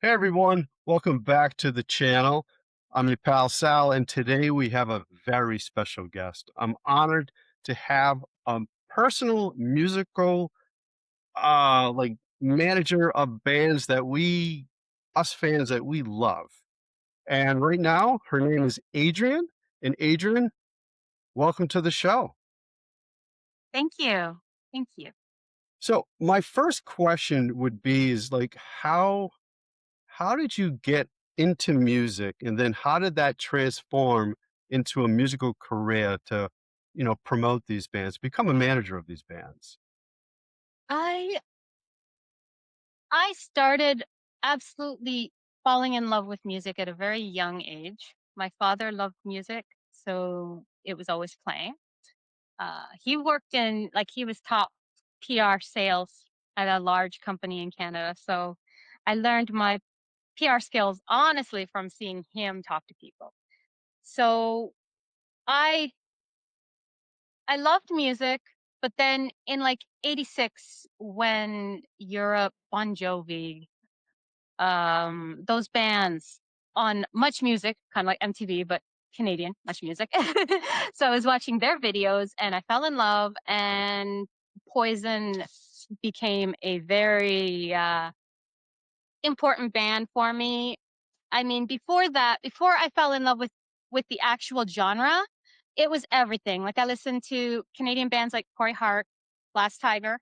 Hey everyone, welcome back to the channel. I'm your pal Sal, and today we have a very special guest. I'm honored to have a personal musical manager of bands that us fans that we love. And right now, her name is Adrienne. And Adrienne, welcome to the show. Thank you. Thank you. So my first question would be is like how did you get into music, and then how did that transform into a musical career to, promote these bands, become a manager of these bands? I I started absolutely falling in love with music at a very young age. My father loved music, so it was always playing. He worked in he was top PR sales at a large company in Canada. So I learned my PR skills honestly from seeing him talk to people. So I I loved music, but then in like 86 when Europe, Bon Jovi, those bands on Much Music, kind of like MTV, but Canadian, Much Music. So I was watching their videos and I fell in love, and Poison became a very important band for me. I mean, before that, before I fell in love with the actual genre, it was everything. Like I listened to Canadian bands like Corey Hart, Last Tiger,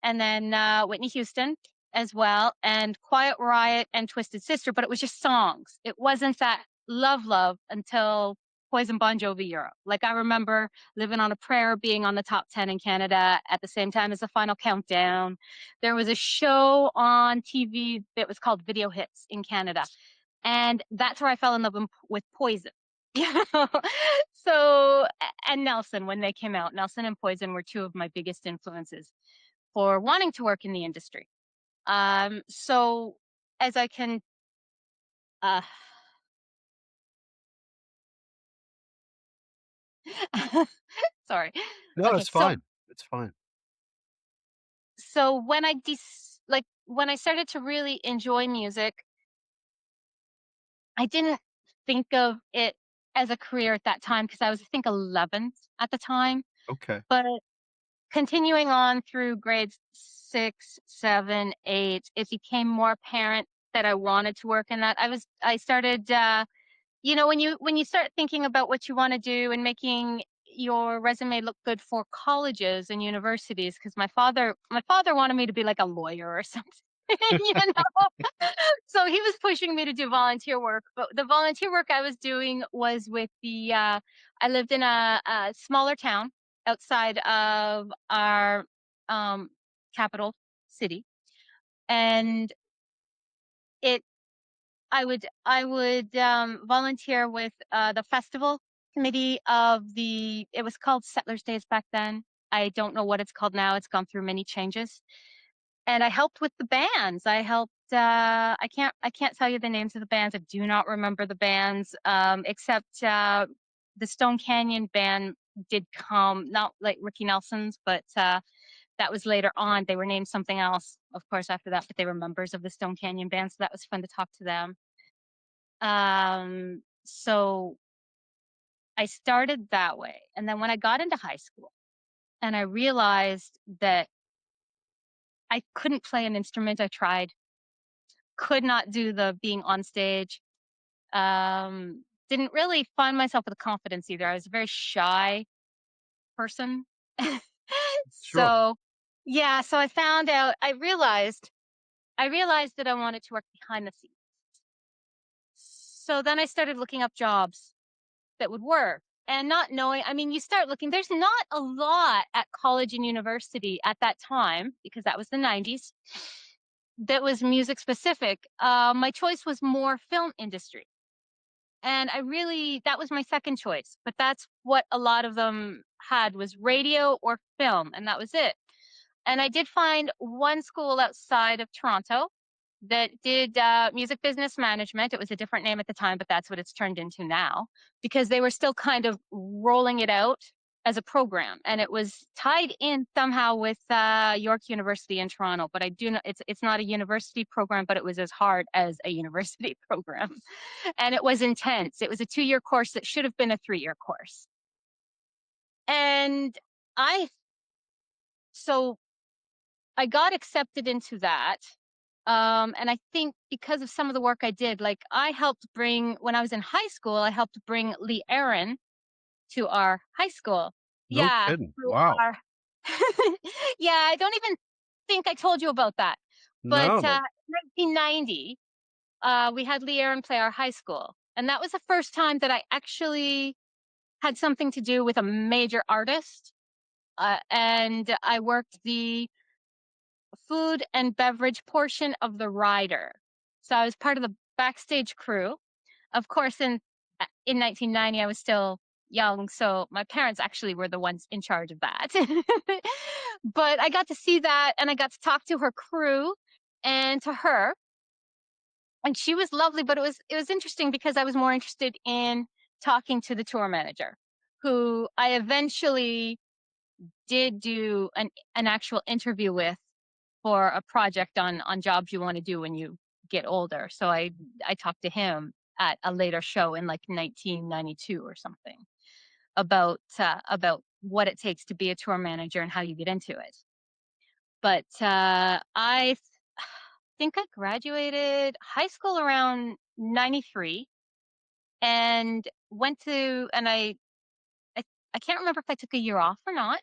and then Whitney Houston as well, and Quiet Riot and Twisted Sister. But it was just songs. It wasn't that love until Poison Bon Jovi Europe. Like I remember Living on a Prayer being on the top 10 in Canada at the same time as the Final Countdown. There was a show on TV that was called Video Hits in Canada, and that's where I fell in love with Poison. You know? So, and Nelson, when they came out, Nelson and Poison were two of my biggest influences for wanting to work in the industry. So as I can, uh, sorry. No, Okay, it's fine. It's fine. so when when I started to really enjoy music, I didn't think of it as a career at that time because I was, I think, 11 at the time. Okay. But continuing on through grades 6, 7, 8, it became more apparent that I wanted to work in that. I started, when you start thinking about what you want to do and making your resume look good for colleges and universities, because my father wanted me to be like a lawyer or something. So he was pushing me to do volunteer work, but the volunteer work I was doing was with I lived in a smaller town outside of our um, capital city, and it I would volunteer with the festival committee of it was called Settlers Days back then. I don't know what it's called now. It's gone through many changes. And I helped with the bands. I helped I can't tell you the names of the bands. I do not remember the bands, except the Stone Canyon band did come, not like Ricky Nelson's, but that was later on. They were named something else, of course, after that, but they were members of the Stone Canyon band, so that was fun to talk to them. So I started that way. And then when I got into high school and I realized that I couldn't play an instrument, I tried, could not do the being on stage. Didn't really find myself with the confidence either. I was a very shy person. Sure. So yeah, so I realized that I wanted to work behind the scenes. So then I started looking up jobs that would work. And not knowing, I mean, you start looking, there's not a lot at college and university at that time, because that was the 90s, that was music specific. My choice was more film industry. And that was my second choice. But that's what a lot of them had, was radio or film. And that was it. And I did find one school outside of Toronto that did music business management. It was a different name at the time, but that's what it's turned into now, because they were still kind of rolling it out. as a program, and it was tied in somehow with York University in Toronto. But I do know it's not a university program, but it was as hard as a university program, and it was intense. It was a 2-year course that should have been a 3-year course, and I so I got accepted into that. And I think because of some of the work I did, like I helped bring when I was in high school, I helped bring Lee Aaron to our high school. No Yeah, kidding. to Wow. our yeah, I don't even think I told you about that. But, No. 1990, we had Lee Aaron play our high school, and that was the first time that I actually had something to do with a major artist, and I worked the food and beverage portion of the rider. So I was part of the backstage crew. Of course, in 1990, I was still young, so my parents actually were the ones in charge of that. But I got to see that, and I got to talk to her crew and to her, and she was lovely. But it was interesting because I was more interested in talking to the tour manager, who I eventually did do an actual interview with for a project on jobs you want to do when you get older. So I talked to him at a later show in like 1992 or something about what it takes to be a tour manager and how you get into it. But think I graduated high school around 93 and went to and I I can't remember if I took a year off or not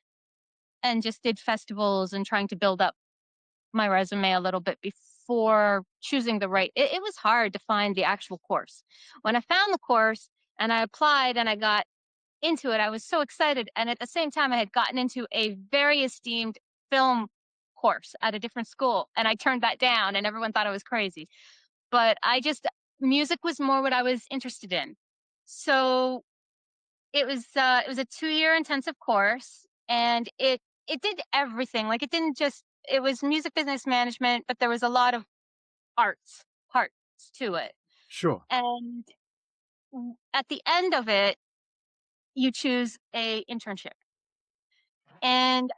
and just did festivals and trying to build up my resume a little bit before choosing the right it was hard to find the actual course. When I found the course and I applied and I got into it, I was so excited. And at the same time, I had gotten into a very esteemed film course at a different school. And I turned that down and everyone thought I was crazy. But music was more what I was interested in. So it was a 2-year intensive course and it did everything. Like it was music business management, but there was a lot of arts parts to it. Sure. And at the end of it, you choose a internship. And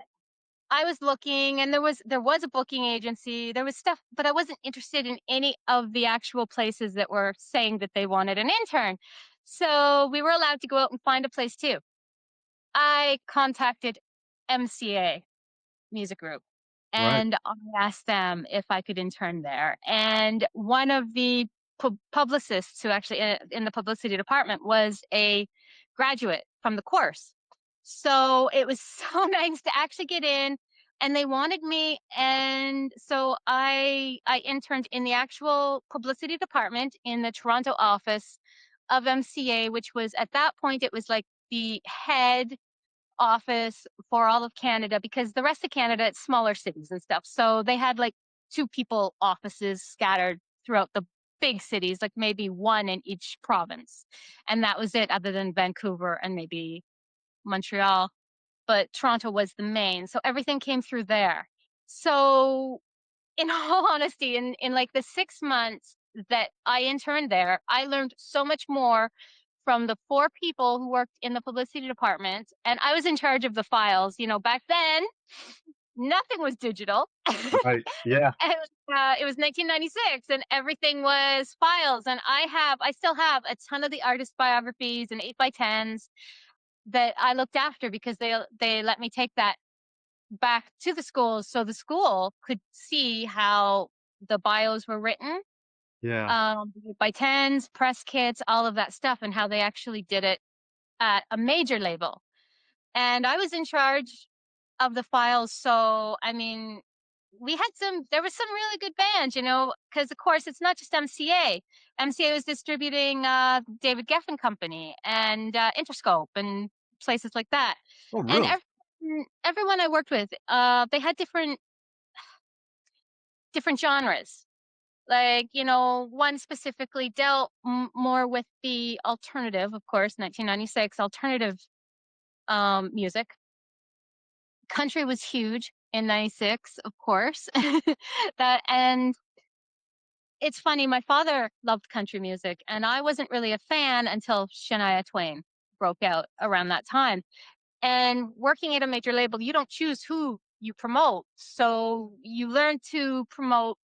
I was looking and there was a booking agency, there was stuff, but I wasn't interested in any of the actual places that were saying that they wanted an intern. So we were allowed to go out and find a place too. I contacted MCA Music Group Right. and I asked them if I could intern there. And one of the publicists who actually in the publicity department was a graduate from the course. So it was so nice to actually get in and they wanted me and so I interned in the actual publicity department in the Toronto office of MCA, which was at that point it was like the head office for all of Canada because the rest of Canada, it's smaller cities and stuff. So they had like 2 people offices scattered throughout the big cities, like maybe one in each province. And that was it, other than Vancouver and maybe Montreal. But Toronto was the main. So everything came through there. So in all honesty, in like the 6 months that I interned there, I learned so much more from the 4 people who worked in the publicity department. And I was in charge of the files. Back then, nothing was digital. Right. Yeah. It was 1996 and everything was files. And I still have a ton of the artist biographies and 8x10s that I looked after because they let me take that back to the schools so the school could see how the bios were written, Yeah. by tens, press kits, all of that stuff, and how they actually did it at a major label. And I was in charge of the files. So, I mean, there was some really good bands, because of course it's not just MCA. MCA was distributing David Geffen Company and Interscope and places like that. Oh, And really? everyone I worked with, they had different genres. Like, one specifically dealt more with the alternative, of course, 1996 alternative music. Country was huge in 96, of course. And it's funny, my father loved country music, and I wasn't really a fan until Shania Twain broke out around that time. And working at a major label, you don't choose who you promote. So you learn to promote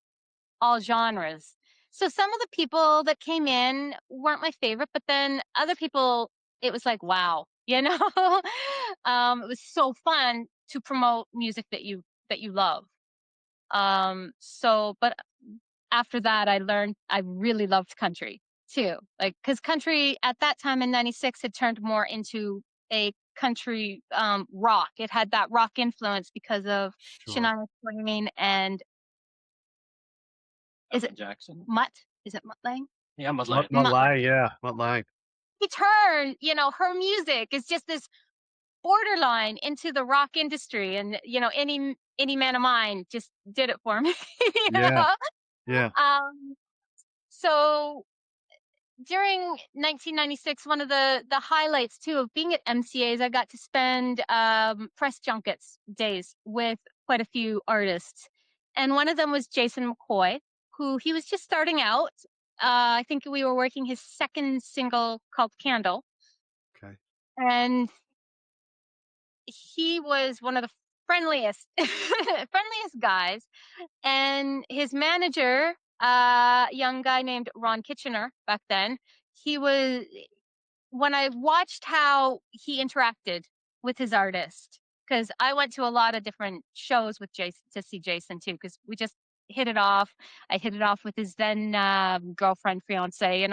all genres. So some of the people that came in weren't my favorite, but then other people, it was like, wow, you know, it was so fun to promote music that you love. But after that, I learned I really loved country too. Like, because country at that time in '96 had turned more into a country rock. It had that rock influence because of Sure. Shania Twain and is it Jackson? Mutt? Is it Mutt Lang? Yeah, Mutt Lang. What Mutt Lang. lie, yeah, what lie. He turned, her music is just this borderline into the rock industry, and any man of mine just did it for me. you Yeah, know. yeah, Um, so during 1996, one of the highlights too of being at MCA's, I got to spend press junkets days with quite a few artists, and one of them was Jason McCoy, who he was just starting out. I think we were working his second single called Candle, okay. and he was one of the friendliest friendliest guys. And his manager, young guy named Ron Kitchener back then, he was when I watched how he interacted with his artist, because I went to a lot of different shows with Jason to see Jason too, because we just hit it off. I hit it off with his then girlfriend, fiance,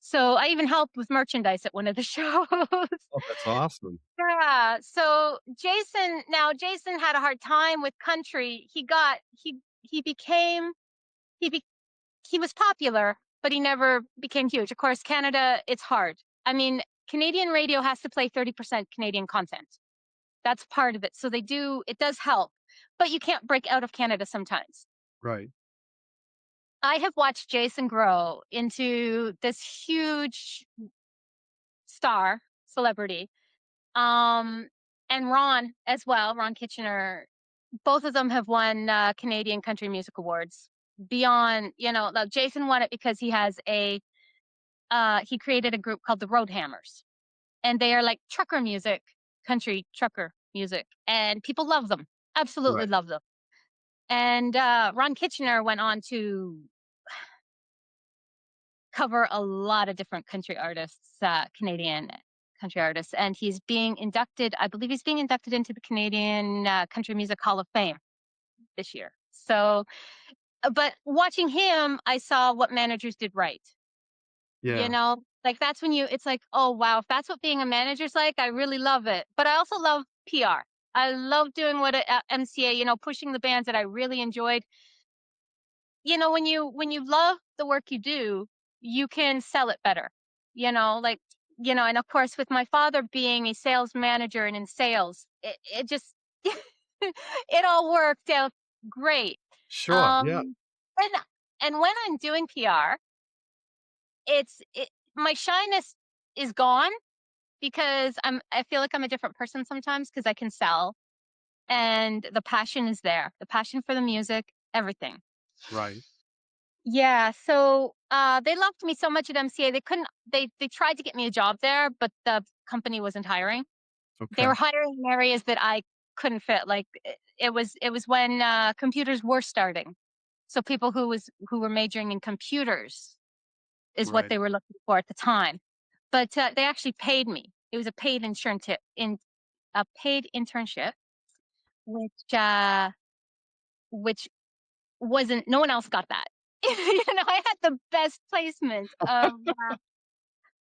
So I even helped with merchandise at one of the shows. Oh, that's awesome. Yeah. So Jason had a hard time with country. He became he be, he was popular, but he never became huge. Of course, Canada, it's hard. I mean, Canadian radio has to play 30% Canadian content. That's part of it. So it does help, but you can't break out of Canada sometimes. Right. I have watched Jason grow into this huge star celebrity. Um, and Ron as well, Ron Kitchener, both of them have won Canadian Country Music Awards. Beyond, Jason won it because he created a group called the Roadhammers, and they are like trucker music, country trucker music, and people love them, absolutely Right. love them. And Ron Kitchener went on to cover a lot of different country artists, Canadian country artists, and he's being inducted. I believe he's being inducted into the Canadian Country Music Hall of Fame this year. So, but watching him, I saw what managers did right. Yeah, Like that's when it's like, oh wow, if that's what being a manager's like, I really love it. But I also love PR. I love doing what at MCA, pushing the bands that I really enjoyed. When you love the work you do, you can sell it better. Like, and of course with my father being a sales manager and in sales, it just it all worked out great. sure, yeah, Um and and when I'm doing PR, my shyness is gone because I feel like I'm a different person sometimes because I can sell, and the passion is there. The passion for the music, everything. right, Yeah, so they loved me so much at MCA. They couldn't they tried to get me a job there, but the company wasn't hiring. They okay, were hiring in areas that I couldn't fit. Like it was when computers were starting. So people who were majoring in computers is what right. they were looking for at the time. But they actually paid me. It was a paid internship in a paid internship, which uh which wasn't no one else got that. I had the best placement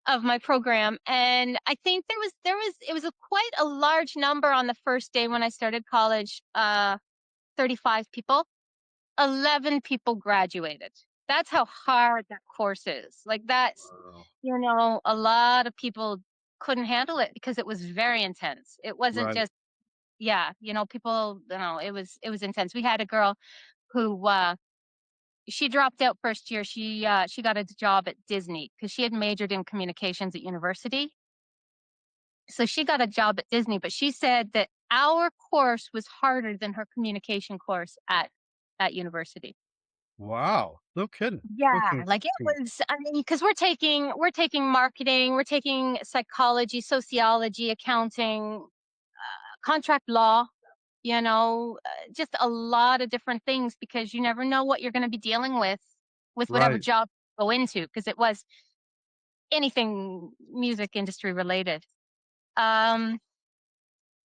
of my program, and I think there was it was a quite a large number on the first day when I started college, 35 people. 11 people graduated. That's how hard that course is. Like that's, Wow. a lot of people couldn't handle it because it was very intense. It wasn't Right. just yeah, people, it was intense. We had a girl who she dropped out first year. She got a job at Disney because she had majored in communications at university. So she got a job at Disney, but she said that our course was harder than her communication course at university. Wow, no kidding. Yeah, Okay, like it okay, was, I mean, because we're taking marketing, we're taking psychology, sociology, accounting. contract law, just a lot of different things because you never know what you're going to be dealing with whatever Right. job you go into because it was anything music industry related. Um,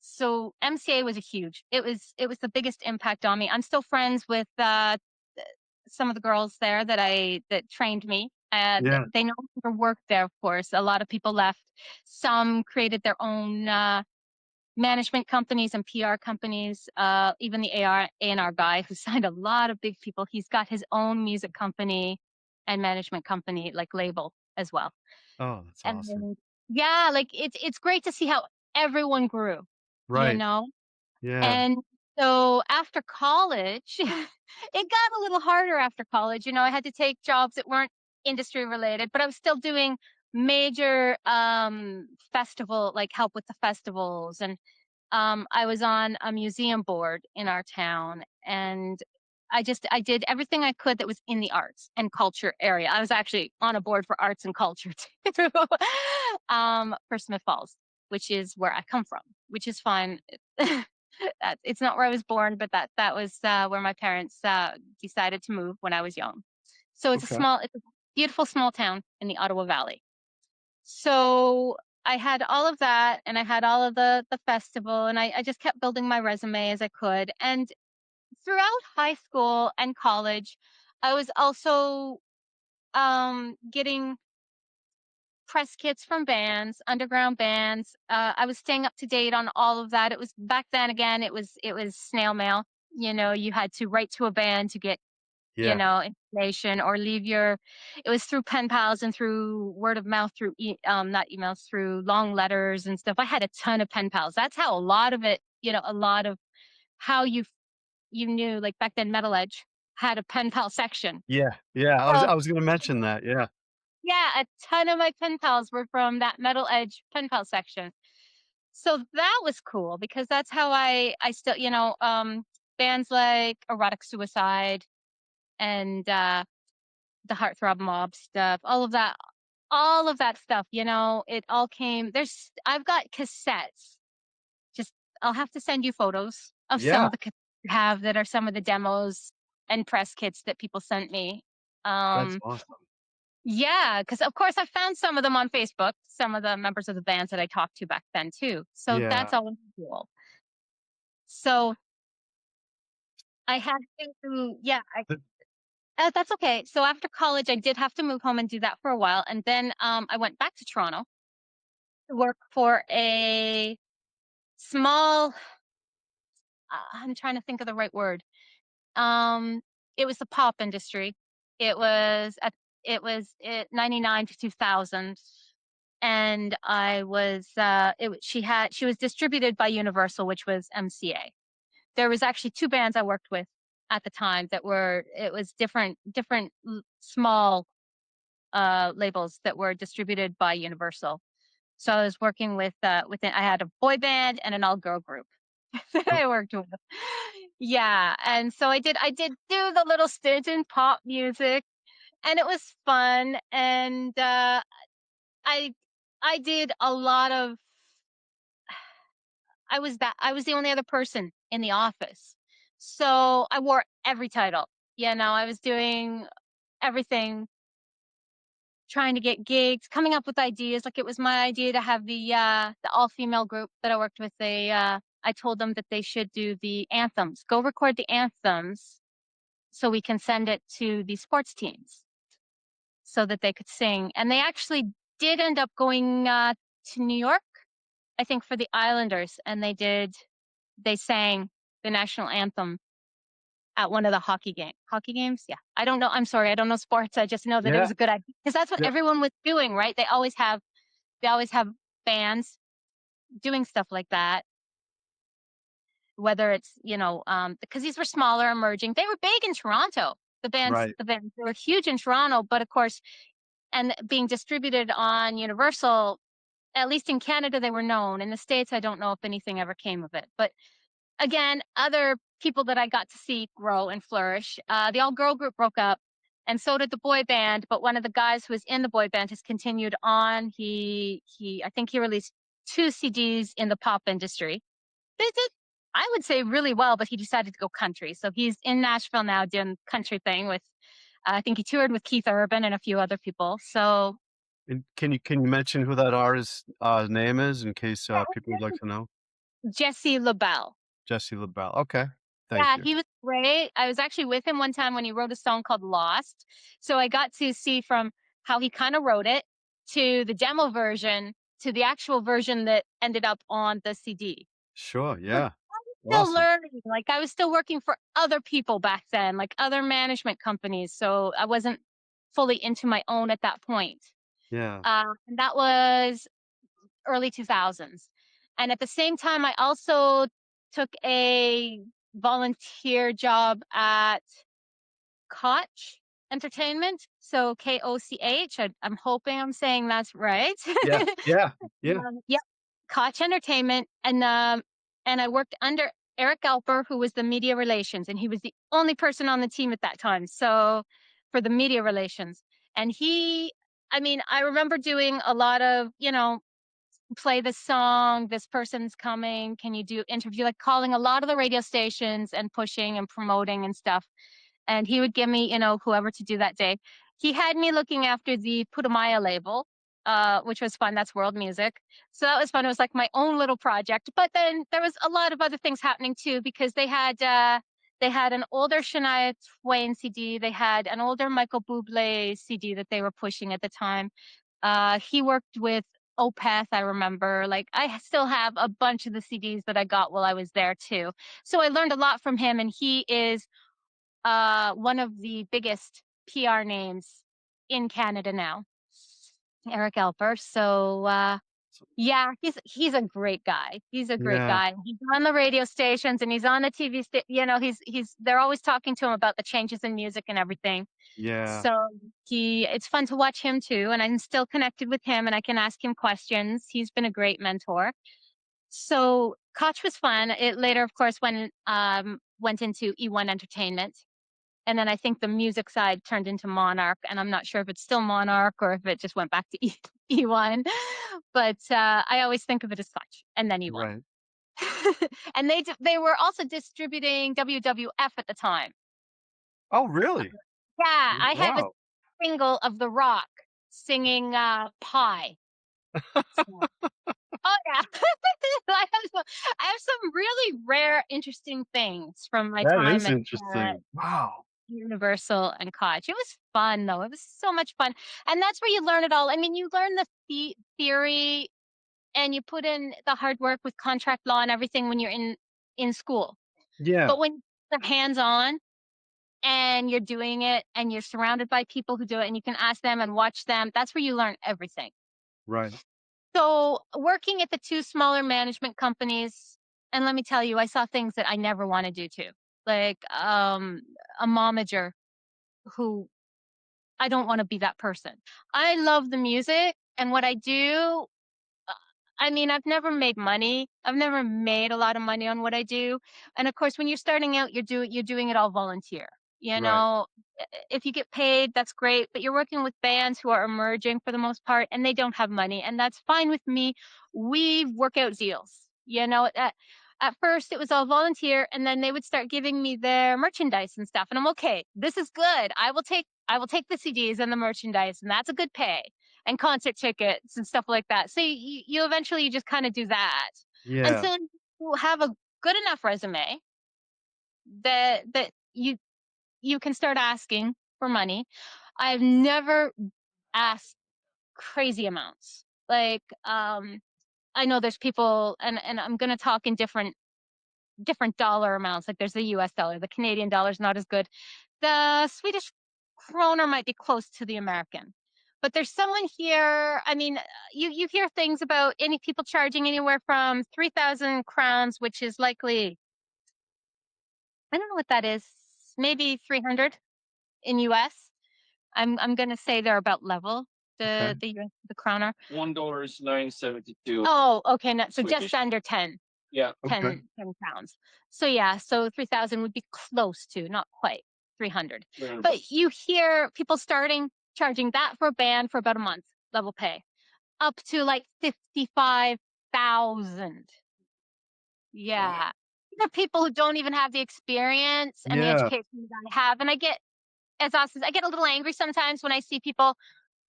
so MCA was a huge. It was the biggest impact on me. I'm still friends with some of the girls there that trained me. Yeah. They no longer work there, of course. A lot of people left. Some created their own management companies and PR companies. Even the A&R guy who signed a lot of big people, he's got his own music company and management company, like label as well. Oh, that's And awesome. then, yeah, like it's great to see how everyone grew, you Right. know? Yeah. And so after college, it got a little harder after college. I had to take jobs that weren't industry related, but I was still doing major festival, like help with the festivals. And I was on a museum board in our town and I did everything I could that was in the arts and culture area. I was actually on a board for arts and culture too, for Smith Falls, which is where I come from, which is fine. It's not where I was born, but that was where my parents decided to move when I was young. So Okay. it's a beautiful small town in the Ottawa Valley. So I had all of that and I had all of the festival and I just kept building my resume as I could. And throughout high school and college, I was also getting press kits from bands, underground bands. I was staying up to date on all of that. It was back then again, it was snail mail. You had to write to a band to get Yeah. information or leave your it was through pen pals and through word of mouth through not emails, through long letters and stuff. I had a ton of pen pals. That's how a lot of it, a lot of how you knew, like back then Metal Edge had a pen pal section. Yeah. Yeah. I was So I was gonna mention that. Yeah. yeah, a ton of my pen pals were from that Metal Edge pen pal section. So that was cool because that's how I still, bands like Erotic Suicide and the Heartthrob Mob stuff, all of that stuff, it all came I've got cassettes. Just I'll have to send you photos of some Yeah. of the cassettes I have that are some of the demos and press kits that people sent me. That's Um, awesome. yeah, because of course I found some of them on Facebook, some of the members of the bands that I talked to back then too. So that's Yeah. all cool. So I had yeah, Th that's okay. So after college, I did have to move home and do that for a while, and then I went back to Toronto to work for a small. I'm trying to think of the right word. Um, it was the pop industry. It was at it was 99 to 2000, and I was she was distributed by Universal, which was MCA. There was actually two bands I worked with at the time that were it was different small labels that were distributed by Universal. So I was working I had a boy band and an all girl group that oh, I worked with. Yeah, and so I did do the little stint in pop music, and it was fun. And I I did a lot of. I was the only other person in the office, so I wore every title. I was doing everything, trying to get gigs, coming up with ideas. Like it was my idea to have the all female group that I worked with. I told them that they should do the anthems. Go record the anthems so we can send it to the sports teams so that they could sing. And they actually did end up going to New York, I think, for the Islanders, and they sang the national anthem at one of the hockey games. Yeah, I don't know. I'm sorry, I don't know sports. I just know that it yeah. was a good idea because that's what Yeah. everyone was doing, right? They always have bands doing stuff like that. Whether it's because these were smaller, emerging. They were big in Toronto. Right. The bands they were huge in Toronto, but of course, and being distributed on Universal, at least in Canada, they were known. In the States, I don't know if anything ever came of it. But again, other people that I got to see grow and flourish. The all girl group broke up, and so did the boy band. But one of the guys who was in the boy band has continued on. I think he released two CDs in the pop industry. They did, I would say, really well, but he decided to go country. So he's in Nashville now doing country thing with, I think he toured with Keith Urban and a few other people. So And can you mention who that artist's, name is in case, people would like to know? Jesse LaBelle. Jesse LaBelle. Okay. Thank Yeah, you. he was great. I was actually with him one time when he wrote a song called Lost. So I got to see from how he kind of wrote it to the demo version to the actual version that ended up on the CD. Sure, But yeah. still Awesome. learning. Like I was still working for other people back then, like other management companies. So I wasn't fully into my own at that point. Yeah. And that was early 2000s. And at the same time, I also took a volunteer job at Koch Entertainment. So Koch. I'm hoping I'm saying that's right. Yeah, yeah, yeah. Yep, Koch Entertainment, and I worked under Eric Alper, who was the media relations, and he was the only person on the team at that time. So for the media relations, and I mean, I remember doing a lot of, play this song, this person's coming, can you do interview, like calling a lot of the radio stations and pushing and promoting and stuff. And he would give me, whoever to do that day. He had me looking after the Putumayo label, which was fun. That's world music. So that was fun. It was like my own little project. But then there was a lot of other things happening too, because they had an older Shania Twain CD. They had an older Michael Bublé CD that they were pushing at the time. He worked with Opeth, I remember. Like I still have a bunch of the CDs that I got while I was there too. So I learned a lot from him, and he is one of the biggest PR names in Canada now, Eric Alper. So So yeah, he's a great guy. He's a great yeah, guy. He's on the radio stations and he's on the TV he's they're always talking to him about the changes in music and everything. yeah. So it's fun to watch him too, and I'm still connected with him and I can ask him questions. He's been a great mentor. So Koch was fun. It later, of course, went into E1 Entertainment. And then I think the music side turned into Monarch, and I'm not sure if it's still Monarch or if it just went back to E1. But I always think of it as Koch and then E1. Right. And they were also distributing WWF at the time. Oh, really? Yeah, I have a Wow. single of The Rock singing "Pie." So, oh yeah, I have some really rare, interesting things from my That time is at interesting. Wow. Universal and Koch. It was fun though. It was so much fun. And that's where you learn it all. I mean, you learn the theory and you put in the hard work with contract law and everything when you're in school. Yeah, But when you're hands-on and you're doing it and you're surrounded by people who do it and you can ask them and watch them, that's where you learn everything. right. So, working at the two smaller management companies, and let me tell you, I saw things that I never want to do too. Like a momager who I don't wanna be that person. I love the music and what I do. uh, I mean, I've never made money. I've never made a lot of money on what I do, and of course, when you're starting out, you're doing it all volunteer, you Right. know? If you get paid, that's great, but you're working with bands who are emerging for the most part, and they don't have money, and that's fine with me. We work out deals, at first, it was all volunteer, and then they would start giving me their merchandise and stuff, and I'm okay. This is good. I will take the CDs and the merchandise, and that's a good pay, and concert tickets and stuff like that. So you eventually you just kind of do that Yeah, until you have a good enough resume that you can start asking for money. I've never asked crazy amounts. Like I know there's people, and I'm going to talk in different dollar amounts. Like there's the US dollar, the Canadian dollar is not as good. The Swedish kroner might be close to the American. But there's someone here, I mean, you hear things about any people charging anywhere from 3,000 crowns, which is likely, I don't know what that is, maybe 300 in US. I'm going to say they're about level, okay. the kroner. $1 is 9.72 Oh, okay, no, so just Swedish. under 10. Yeah, Okay. 10 pounds. So yeah, so 3,000 would be close to, not quite 300. 300 But bucks. you hear people starting charging that for a band for about a month level pay, up to like 55,000. Yeah. There are people who don't even have the experience and the Yeah, education that I have, and I get as us I get a little angry sometimes when I see people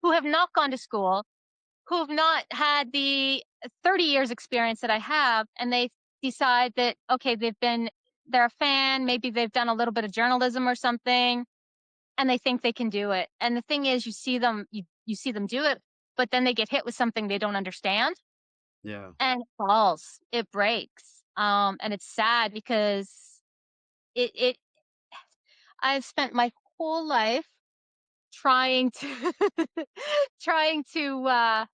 who have not gone to school, who have not had the 30 years experience that I have, and they decide that, okay, they're a fan, maybe they've done a little bit of journalism or something, and they think they can do it. And the thing is, you see them do it, but then they get hit with something they don't understand, yeah. and it falls, it breaks. And it's sad because it I've spent my whole life trying to trying to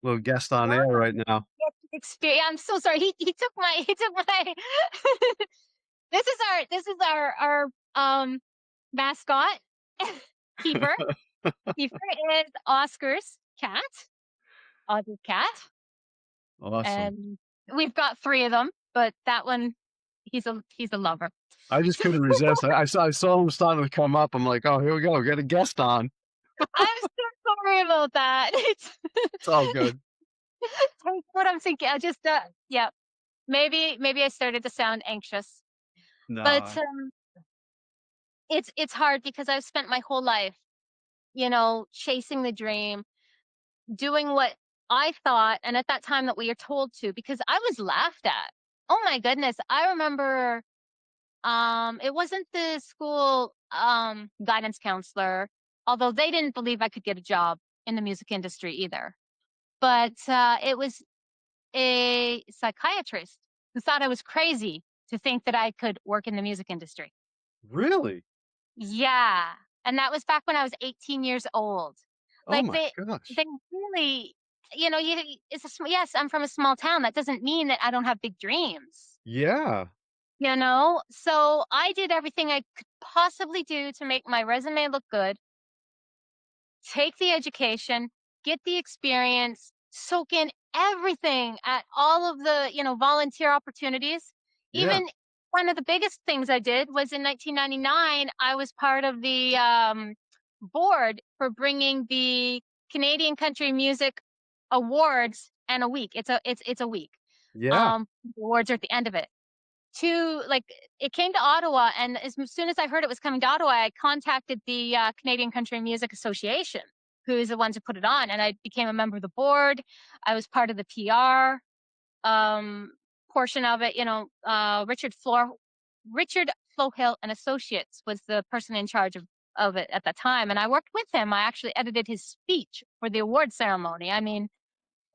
Little guest on air work on right now. get the I'm so sorry. He took my this is our mascot keeper. Keeper is Oscar's cat, Audrey's cat, Awesome. and we've got 3 of them, but that one he's a lover. I just couldn't resist. I saw him starting to come up. I'm like, "Oh, here we go. Get a guest on." I'm so sorry about that. It's all good. Take what I'm thinking. I just yeah, maybe I started to sound anxious, but No. it's hard because I've spent my whole life, chasing the dream, doing what I thought, and at that time that we were told to, because I was laughed at. Oh my goodness. I remember it wasn't the school guidance counselor, although they didn't believe I could get a job in the music industry either. But it was a psychiatrist who thought I was crazy to think that I could work in the music industry. Really? Yeah, and that was back when I was 18 years old. Oh Like, my gosh. they really yes, I'm from a small town, that doesn't mean that I don't have big dreams, Yeah. you know? So, I did everything I could possibly do to make my resume look good, take the education, get the experience, soak in everything at all of the, volunteer opportunities. Yeah. Even one of the biggest things I did was in 1999, I was part of the board for bringing the Canadian Country Music Awards and a week. It's a week. Yeah. The awards are at the end of it to like it came to Ottawa, and as soon as I heard it was coming to Ottawa, I contacted the Canadian Country Music Association, who is the ones who put it on, and I became a member of the board. I was part of the PR portion of it. Richard Flohill and Associates was the person in charge of it at that time, and I worked with him. I actually edited his speech for the award ceremony. I mean,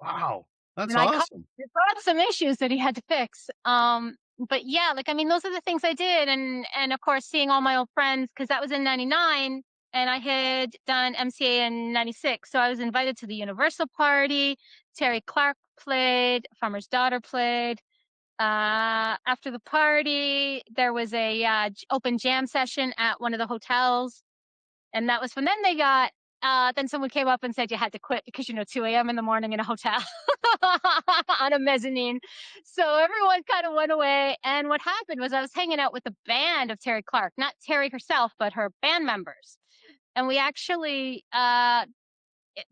Wow. That's and awesome. I caught some issues that he had to fix. But yeah, like I mean, those are the things I did, and of course, seeing all my old friends because that was in '99, and I had done MCA in '96, so I was invited to the Universal Party. Terry Clark played, Farmer's Daughter played. After the party, there was a open jam session at one of the hotels, and that was fun. Then someone came up and said you had to quit because 2 a.m. in the morning in a hotel on a mezzanine. So everyone kind of went away. And what happened was I was hanging out with the band of Terry Clark, not Terry herself, but her band members. And we actually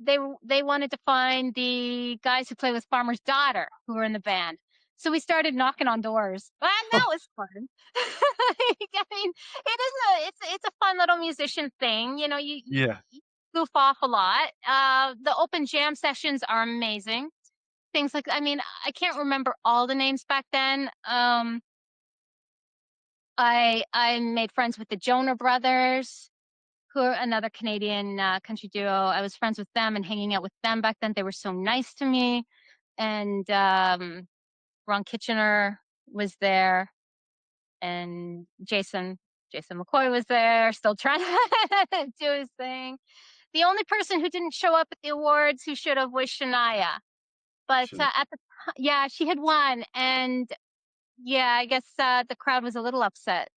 they wanted to find the guys who play with Farmer's Daughter who were in the band. So we started knocking on doors. And that was fun. I mean, it's a fun little musician thing. Yeah. You goof off a lot. The open jam sessions are amazing. Things like I mean, I can't remember all the names back then. I made friends with the Jonah Brothers, who are another Canadian country duo. I was friends with them and hanging out with them back then. They were so nice to me. And Ron Kitchener was there, and Jason McCoy was there, still trying to do his thing. The only person who didn't show up at the awards who should have was Shania. But Should yeah, she had won, and yeah, I guess the crowd was a little upset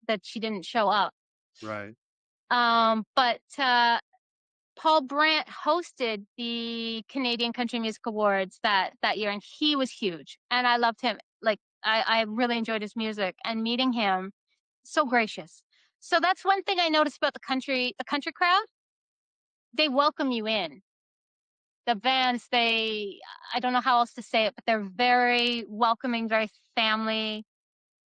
that she didn't show up. right. But Paul Brandt hosted the Canadian Country Music Awards that year, and he was huge, and I loved him. Like I really enjoyed his music, and meeting him, so gracious. So that's one thing I noticed about the country crowd. They welcome you in. the bands, I don't know how else to say it, but they're very welcoming, very family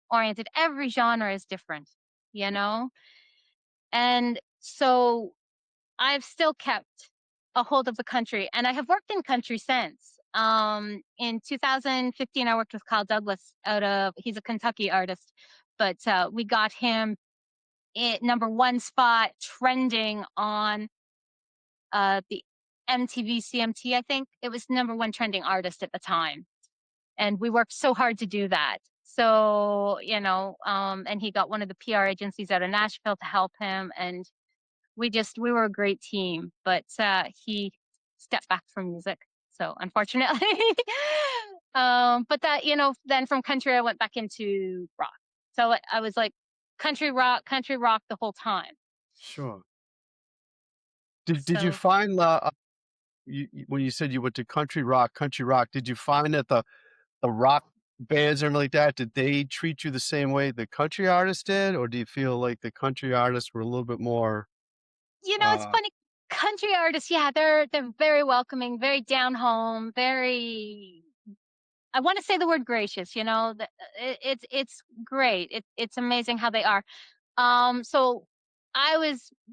oriented. Every genre is different, you know? And so I've still kept a hold of the country, and I have worked in country since. In 2015, I worked with Kyle Douglas he's a Kentucky artist, but we got him number one spot trending on the MTV CMT, I think. It was number one trending artist at the time. And we worked so hard to do that. So, and he got one of the PR agencies out of Nashville to help him. And we were a great team, but he stepped back from music. So unfortunately, but that, then from country, I went back into rock. So I was like country rock the whole time. Sure. Did you So find when you said you went to country rock, did you find that the rock bands and like that, did they treat you the same way the country artists did, or do you feel like the country artists were a little bit more? it's funny. Country artists, yeah, they're very welcoming, very down home, very. I want to say the word gracious. It's great. It's amazing how they are. So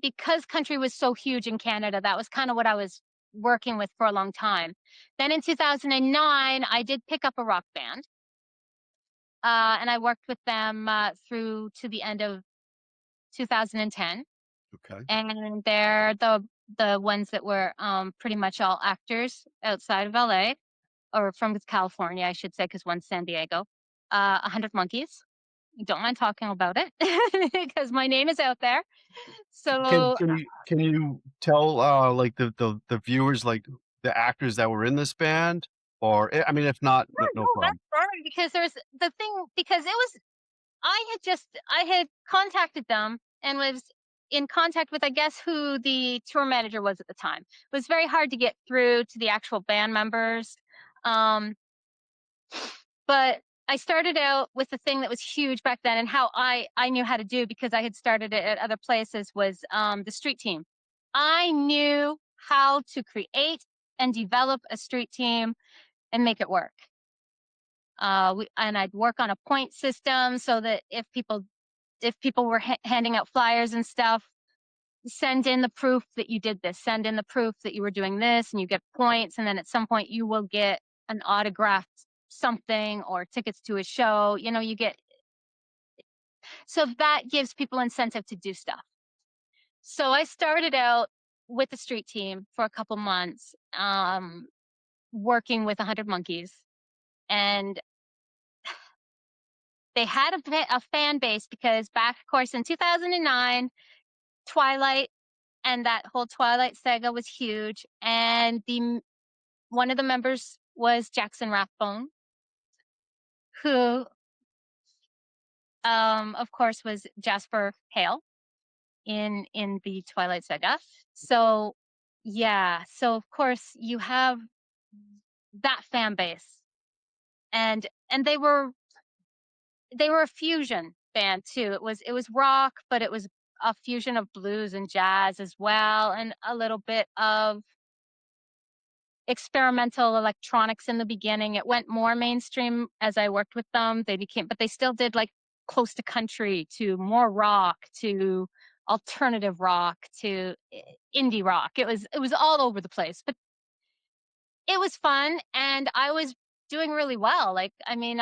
because country was so huge in Canada, that was kind of what I was working with for a long time. Then in 2009, I did pick up a rock band, and I worked with them through to the end of 2010. Okay. And they're the ones that were pretty much all actors outside of LA, or from California, I should say, because one's San Diego. 100 Monkeys. Don't mind talking about it because my name is out there. Can So can you can you tell, like, the viewers, like, the actors that were in this band? Or, I mean, if not, no no, that's problem. fine because there's the thing because I had contacted them and was in contact with, I guess, who the tour manager was at the time. It was very hard to get through to the actual band members. Um, but I started out with the thing that was huge back then and how I knew how to do because I had started it at other places was the street team. I knew how to create and develop a street team and make it work. And I'd work on a point system so that if people were handing out flyers and stuff, send in the proof that you did this, send in the proof that you were doing this, and you get points. And then at some point, you will get an autographed something or tickets to a show. You get so that gives people incentive to do stuff. So I started out with the street team for a couple months, working with 100 Monkeys, and they had a fan base because back, of course, in 2009, Twilight and that whole Twilight saga was huge. And one of the members was Jackson Rathbone, who, of course, was Jasper Hale in the Twilight saga. So, yeah, so of course you have that fan base, and they were a fusion band too. It was rock, but it was a fusion of blues and jazz as well, and a little bit of experimental electronics in the beginning. It went more mainstream as I worked with them. But they still did like close to country to more rock to alternative rock to indie rock. It was all over the place, but it was fun and I was doing really well. Like, I mean,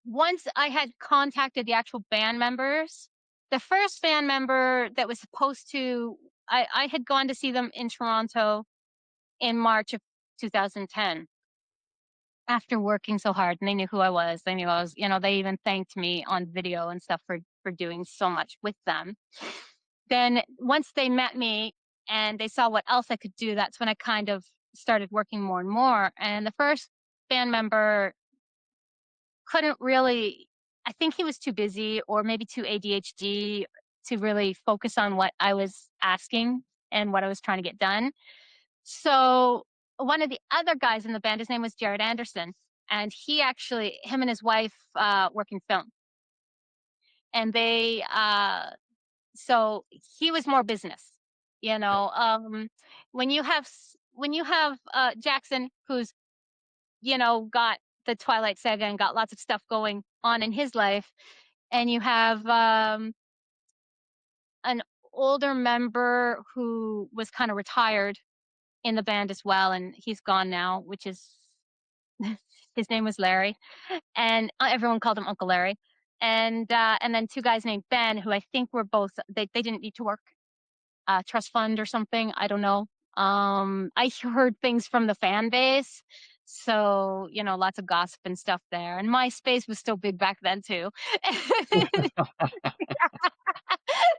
once I had contacted the actual band members, the first band member that was supposed to, I had gone to see them in Toronto in March of 2010 after working so hard, and they knew who I was. They knew I was, they even thanked me on video and stuff for doing so much with them. Then once they met me and they saw what else I could do, that's when I kind of started working more and more. And the first band member couldn't really, I think he was too busy or maybe too ADHD to really focus on what I was asking and what I was trying to get done. So one of the other guys in the band, his name was Jared Anderson, and him and his wife work in film. And so he was more business, you know. When you have when you have Jackson, who's got the Twilight Saga and got lots of stuff going on in his life, and you have an older member who was kind of retired in the band as well, and he's gone now, which is his name was Larry, and everyone called him Uncle Larry. And then two guys named Ben, who I think were both they didn't need to work, trust fund or something. I don't know. I heard things from the fan base, so lots of gossip and stuff there. And MySpace was still big back then too.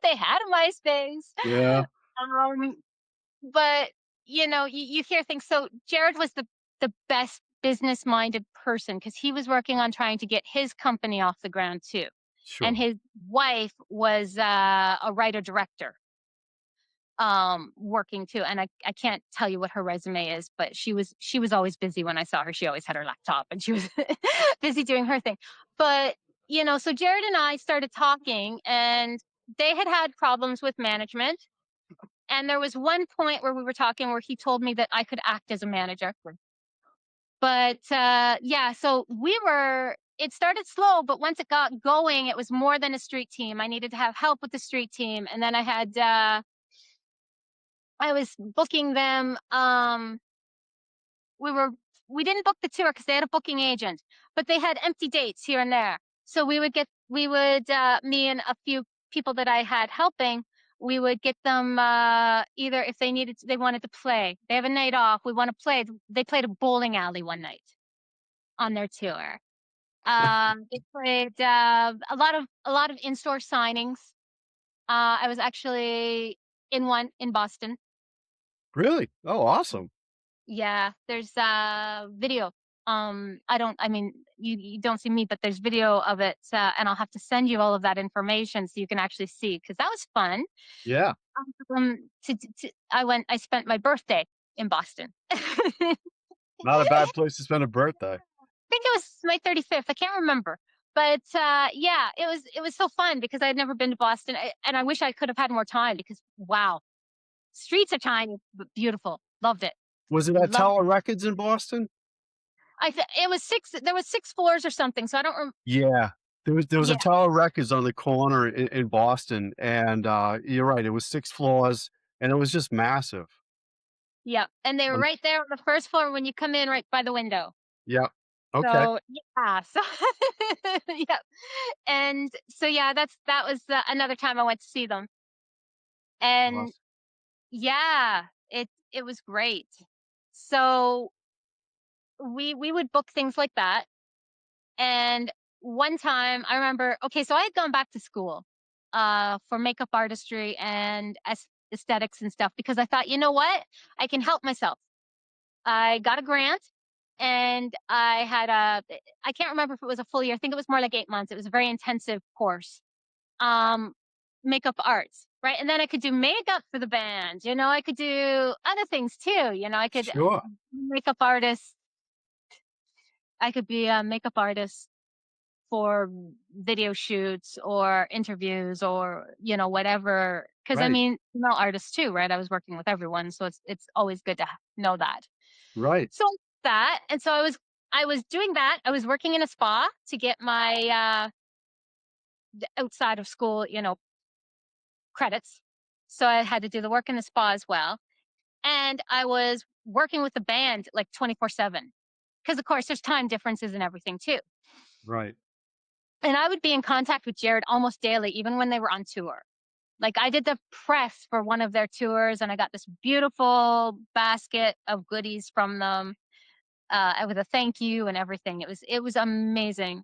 They had a MySpace. Yeah, Um, but you hear things. So Jared was the best business minded person because he was working on trying to get his company off the ground too, and sure. his wife was a writer director working too. And I can't tell you what her resume is, but she was always busy. When I saw her, she always had her laptop and she was busy doing her thing. But so Jared and I started talking, and they had problems with management. And there was one point where we were talking where he told me that I could act as a manager. But yeah, so it started slow, but once it got going, it was more than a street team. I needed to have help with the street team. And then I was booking them. We were we didn't book the tour because they had a booking agent, but they had empty dates here and there. So me and a few people that I had helping, we would get them either if they wanted to play. They have a night off. We want to play. They played a bowling alley one night on their tour. They played a lot of in-store signings. I was actually in one in Boston. Really? Oh, awesome. Yeah, there's video. I mean, you don't see me, but there's video of it, and I'll have to send you all of that information so you can actually see, because that was fun. Yeah, I spent my birthday in Boston. I not a bad place to spend a birthday. think it was my 35th. I can't remember. But yeah, it was so fun because I had never been to Boston, and I wish I could have had more time because wow, streets are tiny but beautiful. Loved it. Was it at Loved Tower Records in Boston? it was six. There was six floors or something. So I don't. Yeah. There was a Yeah, Tower Records on the corner in Boston, and, you're right, it was 6 floors, and it was just massive. yeah, and they were Um, right there on the first floor when you come in, right by the window. yeah. Okay. So yeah, so yeah, and so yeah, that was another time I went to see them, and Awesome. yeah, it was great. So we would book things like that. And one time I remember, okay, so I had gone back to school for makeup artistry and aesthetics and stuff because I thought, you know what? I can help myself. I got a grant, and I can't remember if it was a full year. I think it was more like 8 months. It was a very intensive course. Um, makeup arts, right? And then I could do makeup for the band. I could do other things too. I could Sure. makeup artist. I could be a makeup artist for video shoots or interviews or whatever, because I Right. mean female artists too, right? I was working with everyone, so it's always good to know that. Right. So that and so I was doing that. I was working in a spa to get my outside of school credits, so I had to do the work in the spa as well, and I was working with the band like 24/7 because of course there's time differences and everything too. Right. And I would be in contact with Jared almost daily, even when they were on tour. Like I did the press for one of their tours, and I got this beautiful basket of goodies from them, with a thank you and everything. It was amazing.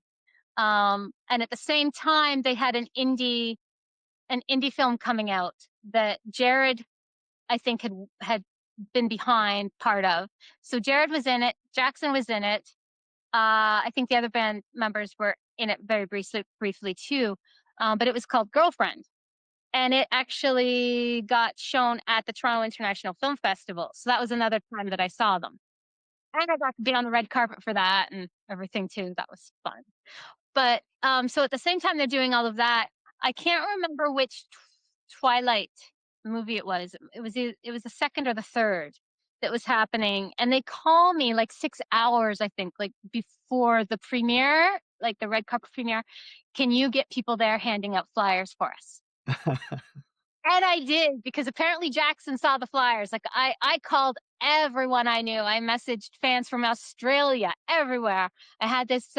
And at the same time, they had an indie film coming out that Jared, I think, had been behind part of. So Jared was in it. Jackson was in it. I think the other band members were in it very briefly too. But it was called Girlfriend, and it actually got shown at the Toronto International Film Festival. So that was another time that I saw them. And I got to be on the red carpet for that and everything too. That was fun. But so at the same time they're doing all of that, I can't remember which Twilight movie it was. It was the second or the third that was happening, and they call me like 6 hours, I think, like, before the premiere, like, the red carpet premiere, "Can you get people there handing out flyers for us?" And I did, because apparently Jackson saw the flyers. Like, I called everyone I knew. I messaged fans from Australia, everywhere. I had this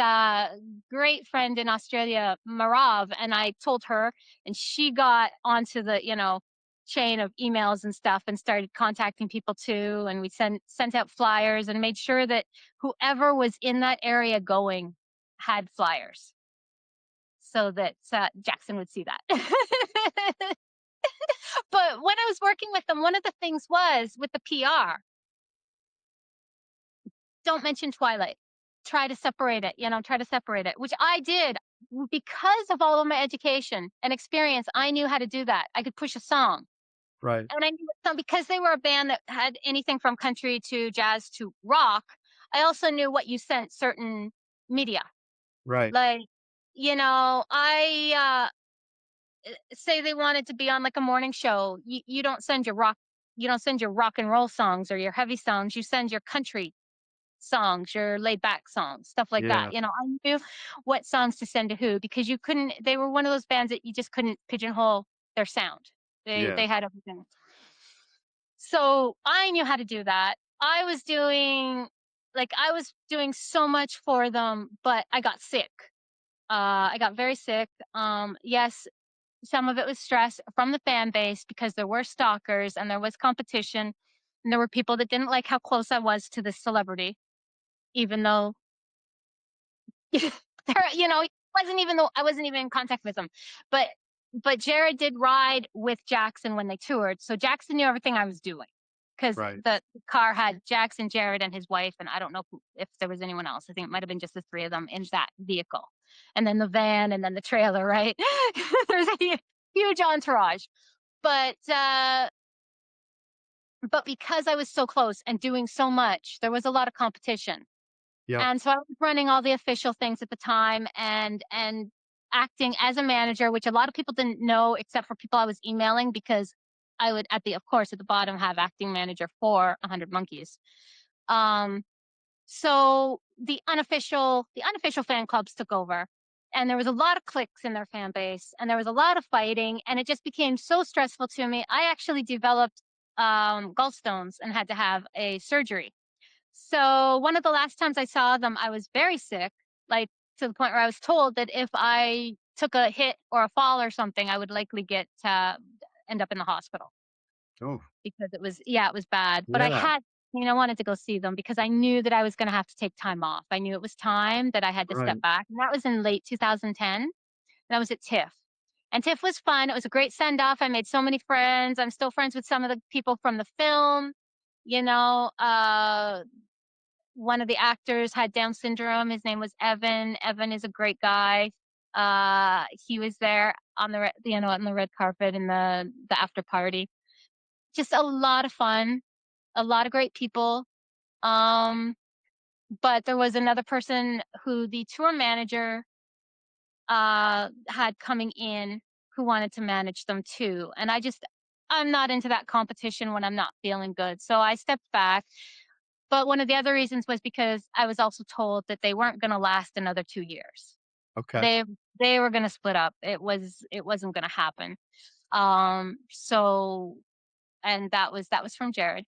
great friend in Australia, Marav, and I told her, and she got onto the, chain of emails and stuff and started contacting people too. And we sent out flyers and made sure that whoever was in that area going had flyers so that Jackson would see that. But when I was working with them, one of the things was with the PR, don't mention Twilight. Try to separate it, try to separate it, which I did because of all of my education and experience. I knew how to do that. I could push a song. Right, And I knew some because they were a band that had anything from country to jazz to rock. I also knew what you sent certain media. right. Like, I say they wanted to be on like a morning show. You don't send your rock and roll songs or your heavy songs. You send your country songs, your laid back songs, stuff like that. Yeah, I knew what songs to send to who, because they were one of those bands that you just couldn't pigeonhole their sound. They yeah, they had everything. So I knew how to do that. I was doing so much for them, but I got sick. I got very sick. Yes, some of it was stress from the fan base because there were stalkers and there was competition, and there were people that didn't like how close I was to this celebrity, even though there, I wasn't even in contact with him. But Jared did ride with Jackson when they toured, so Jackson knew everything I was doing because right. the car had Jackson, Jared, and his wife, and I don't know if there was anyone else. I think it might have been just the three of them in that vehicle, and then the van, and then the trailer. Right? There's a huge entourage, but because I was so close and doing so much, there was a lot of competition. Yep, And so I was running all the official things at the time, and acting as a manager, which a lot of people didn't know except for people I was emailing, because I would of course at the bottom have acting manager for 100 Monkeys. Um so the unofficial fan clubs took over, and there was a lot of cliques in their fan base, and there was a lot of fighting, and it just became so stressful to me. I actually developed gallstones and had to have a surgery. So one of the last times I saw them, I was very sick, like to the point where I was told that if I took a hit or a fall or something, I would likely end up in the hospital, oh, because it was bad. But yeah, wanted to go see them because I knew that I was going to have to take time off. I knew it was time that I had to step right. back. And that was in late 2010. And I was at TIFF. And TIFF was fun. It was a great send off. I made so many friends. I'm still friends with some of the people from the film. You know, one of the actors had Down syndrome. His name was Evan. Evan is a great guy. He was there on on the red carpet in the after party. Just a lot of fun, a lot of great people. Um, but there was another person who the tour manager had coming in, who wanted to manage them too. And I'm not into that competition when I'm not feeling good. So I stepped back. But one of the other reasons was because I was also told that they weren't gonna last another 2 years. Okay, They they were gonna split up. It wasn't gonna happen. So and that was from Jared.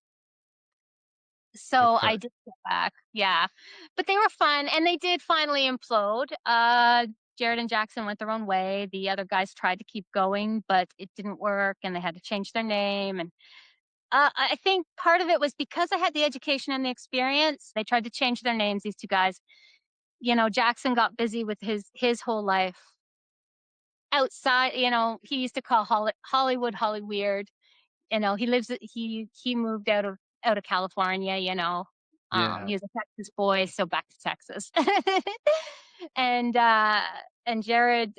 So okay, I did get back, yeah. But they were fun, and they did finally implode. Jared and Jackson went their own way. The other guys tried to keep going, but it didn't work, and they had to change their name, and I think part of it was because I had the education and the experience. They tried to change their names, these 2 guys. Jackson got busy with his whole life outside. He used to call Hollywood Holly Weird. He moved out of California. yeah, He was a Texas boy, so back to Texas. and Jared's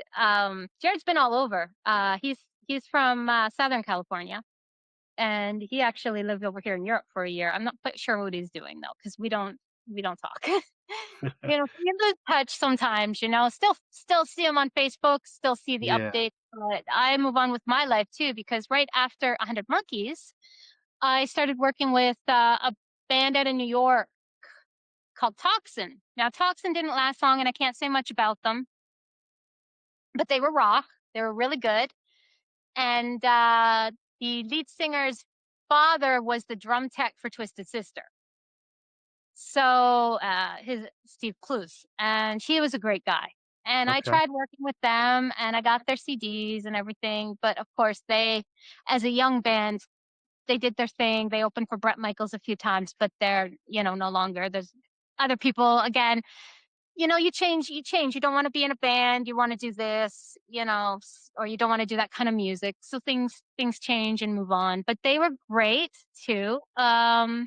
been all over. He's from Southern California, and he actually lived over here in Europe for a year. I'm not quite sure what he's doing though, because we don't talk. We lose touch sometimes. Still see him on Facebook, still see the yeah, updates, but I move on with my life too, because right after 100 Monkeys, I started working with band out of New York called Toxin. Now, Toxin didn't last long, and I can't say much about them, but they were rock. They were really good. And the lead singer's father was the drum tech for Twisted Sister. So his Steve Cluse, and he was a great guy. And I Okay. tried working with them, and I got their CDs and everything. But of course, they, as a young band, they did their thing. They opened for Bret Michaels a few times, but they're, no longer. There's other people again. You change, you change. You don't want to be in a band. You want to do this, or you don't want to do that kind of music. So things change and move on. But they were great too. The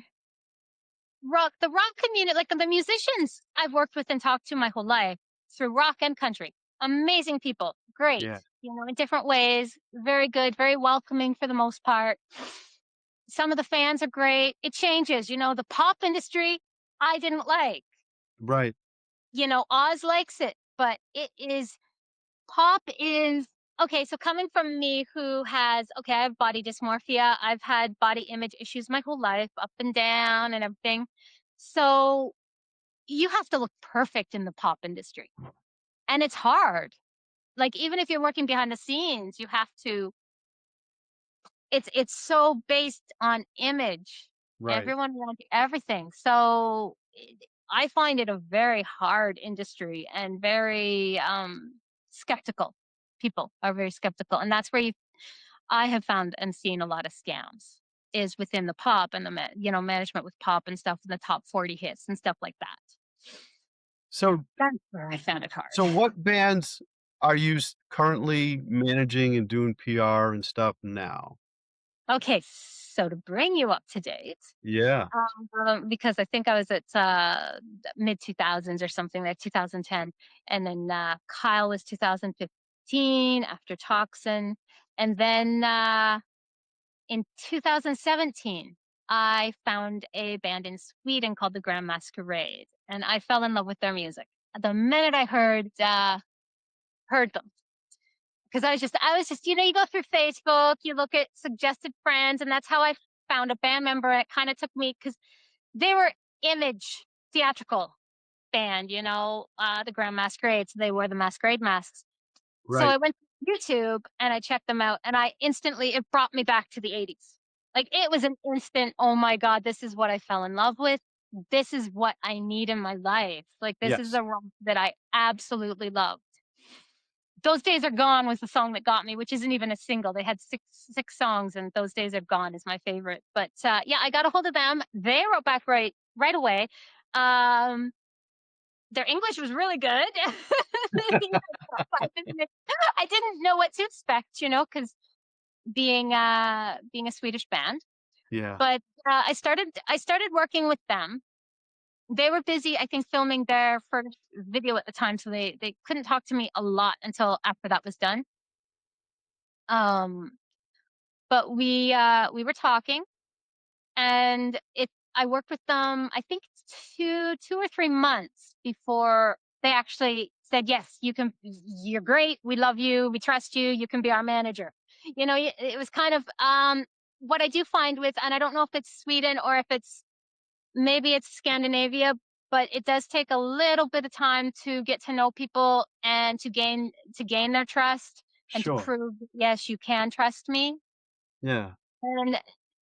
rock community, like the musicians I've worked with and talked to my whole life through rock and country. Amazing people. Great. Yeah. In different ways. Very good, very welcoming for the most part. Some of the fans are great. It changes. The pop industry, I didn't like. Right. Oz likes it, but pop is okay. So coming from me who I have body dysmorphia. I've had body image issues my whole life, up and down and everything. So you have to look perfect in the pop industry. And it's hard. Like even if you're working behind the scenes, you have to it's so based on image. Right. Everyone wants everything. So I find it a very hard industry and very skeptical. People are very skeptical, and that's where I have found and seen a lot of scams is within the pop and management with pop and stuff in the top 40 hits and stuff like that. So That's where I found it hard. so what bands are you currently managing and doing PR and stuff now? Okay, so to bring you up to date, Yeah. because I think I was at mid 2000s or something like 2010, and then Kyle was 2015 after Toxin, and then in 2017 I found a band in Sweden called the Grand Masquerade, and I fell in love with their music the minute I heard them. Because I was just, you go through Facebook, you look at suggested friends, and that's how I found a band member. It kind of took me because they were image theatrical band, the Grand Masquerade. So they wore the masquerade masks. So Right. I went to YouTube and I checked them out, and it brought me back to the 80s. Like it was an instant, oh my God, this is what I fell in love with. This is what I need in my life. Like this is Yes. the rock that I absolutely love. Those Days Are Gone was the song that got me, which isn't even a single. They had six songs, and Those Days Are Gone is my favorite. But yeah, I got a hold of them. They wrote back right away. Um, their English was really good. I didn't know what to expect, because being a Swedish band. Yeah. But I started working with them. They were busy, I think, filming their first video at the time, so they couldn't talk to me a lot until after that was done. Um, but we were talking, and I worked with them, I think, 2 or 3 months before they actually said, yes, you're great, we love you, we trust you, you can be our manager. It was kind of what I do find with, and I don't know if it's Sweden or if maybe it's Scandinavia, but it does take a little bit of time to get to know people and to gain their trust and to Sure. prove, yes, you can trust me. Yeah. And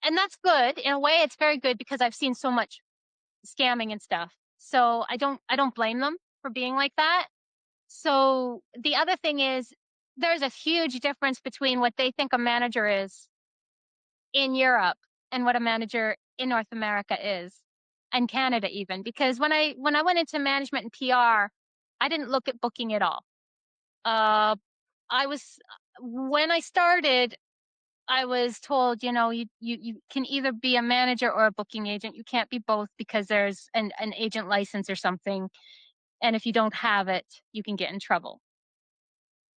and that's good. In a way, it's very good because I've seen so much scamming and stuff. So I don't blame them for being like that. So the other thing is there's a huge difference between what they think a manager is in Europe and what a manager in North America is, and Canada even. Because when I went into management and PR, I didn't look at booking at all. Uh I was when I started, I was told, you can either be a manager or a booking agent. You can't be both because there's an agent license or something. And if you don't have it, you can get in trouble.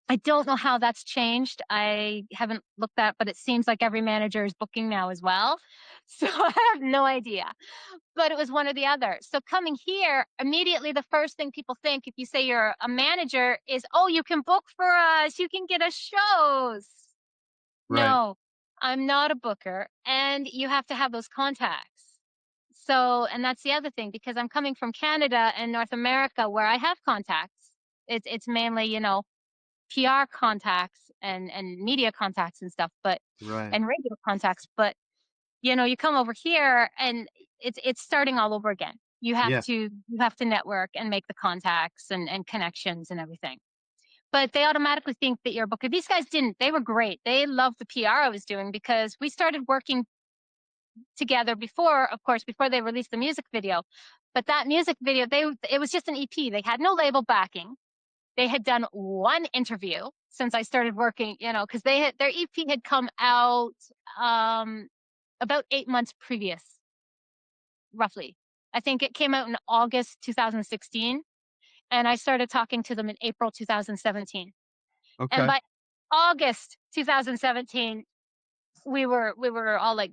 I don't know how that's changed. I haven't looked at, but it seems like every manager is booking now as well. So I have no idea. But it was one or the other. So coming here, immediately the first thing people think if you say you're a manager is, oh, you can book for us, you can get us shows. Right. No, I'm not a booker, and you have to have those contacts. So, and that's the other thing because I'm coming from Canada and North America where I have contacts. It's mainly, PR contacts and media contacts and stuff, but Right. and radio contacts, but you come over here and it's starting all over again. Yeah. You have to network and make the contacts and connections and everything. But they automatically think that you're a booker. These guys didn't. They were great. They loved the PR I was doing because we started working together before, of course, before they released the music video. But that music video, it was just an EP. They had no label backing. They had done one interview since I started working, because their EP had come out about 8 months previous, roughly. I think it came out in August 2016, and I started talking to them in April 2017. And Okay. by August 2017, we were all like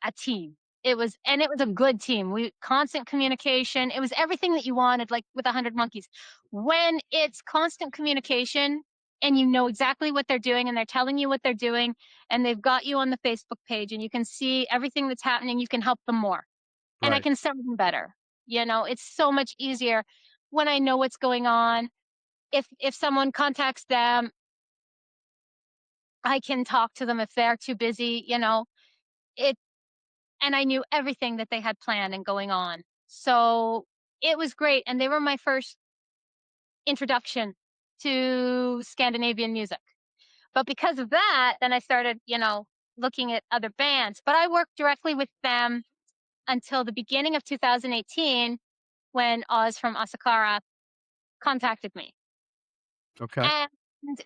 a team. It was a good team. We constant communication. It was everything that you wanted, like with 100 Monkeys. When it's constant communication and you know exactly what they're doing and they're telling you what they're doing and they've got you on the Facebook page and you can see everything that's happening, you can help them more. And I Right. can serve them better. It's so much easier when I know what's going on. If someone contacts them, I can talk to them if they're too busy. It and I knew everything that they had planned and going on. So it was great. And they were my first introduction to Scandinavian music. But because of that, then I started, looking at other bands. But I worked directly with them until the beginning of 2018 when Oz from Osukaru contacted me. Okay. And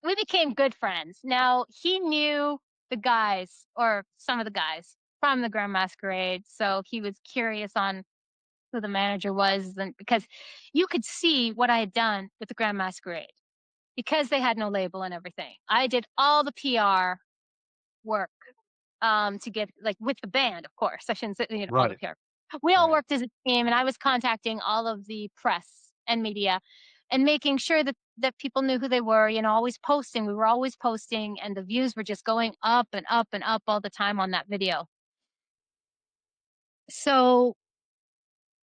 we became good friends. Now, he knew the guys, or some of the guys, from the Grand Masquerade. So he was curious on who the manager was, and because you could see what I had done with the Grand Masquerade because they had no label and everything. I did all the PR work to get like with the band, of course. I shouldn't say all the Right. PR. We all Right. worked as a team, and I was contacting all of the press and media and making sure that people knew who they were. Always posting. We were always posting, and the views were just going up and up and up all the time on that video. So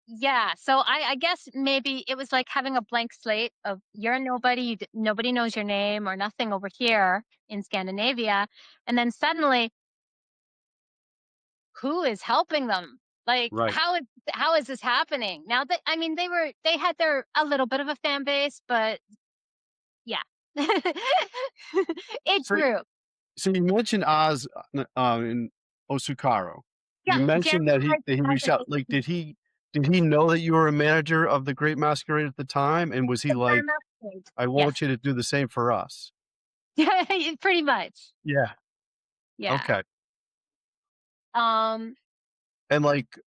yeah, so I guess maybe it was like having a blank slate of you're a nobody, nobody knows your name or nothing over here in Scandinavia, and then suddenly, who is helping them? Like, Right. how is this happening? Now that I mean, they had their a little bit of a fan base, but yeah, it So grew. so you mentioned Oz, in Osukaru. Yeah, You Jeremy mentioned that he reached out. Like, did he know that you were a manager of the Great Masquerade at the time? And was he the like, Grand Masquerade. "I Yes, want you to do the same for us"? pretty much. Yeah. Yeah. Okay. Um. And, like,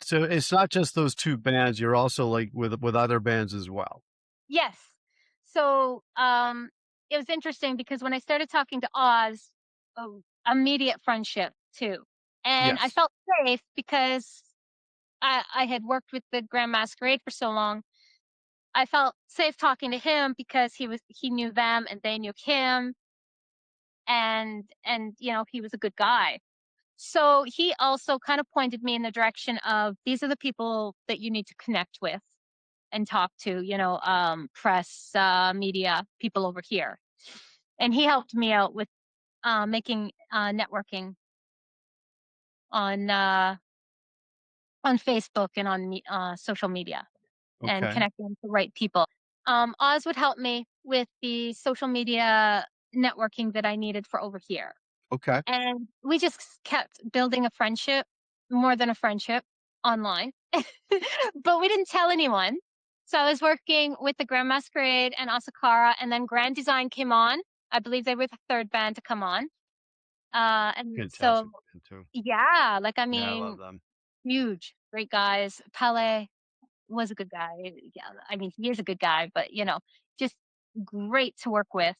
so it's not just those 2 bands, you're also, like, with other bands as well? Yes. So, it was interesting because when I started talking to Oz, immediate friendship too. And I Yes. felt safe because I had worked with the Grand Masquerade for so long. I felt safe talking to him because he knew them and they knew him, and he was a good guy. So he also kind of pointed me in the direction of these are the people that you need to connect with and talk to, press, media people over here. And he helped me out with making networking on uh, on Facebook and on social media and Okay. connecting with the right people. Oz would help me with the social media networking that I needed for over here. Okay. And we just kept building a friendship, more than a friendship, online. But we didn't tell anyone. So I was working with the Grand Masquerade and Asakara, and then Grand Design came on. I believe they were the third band to come on. And so, Fantastic band too. yeah, like, I Yeah, I love mean, them. huge, great guys. Pele was a good guy. Yeah, I mean, he is a good guy, but, just great to work with.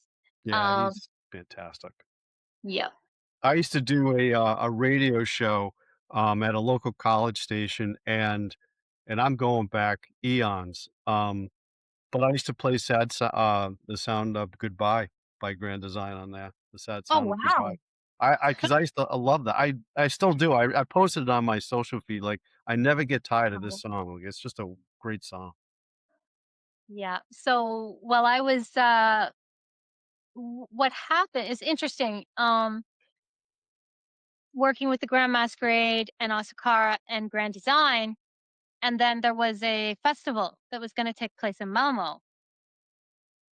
Yeah, Um, he's fantastic. yeah. I used to do a radio show, at a local college station, and I'm going back eons, but I used to play The Sound of Goodbye by Grand Design on there, The Sad Oh, Sound of wow. Goodbye. 'Cause I used to I love that. I still do. I posted it on my social feed, like, I never get tired of this Oh, song. Like, it's just a great song. yeah. So while I was, what happened is interesting. Working with the Grand Masquerade and Osukaru and Grand Design, and then there was a festival that was going to take place in Malmo,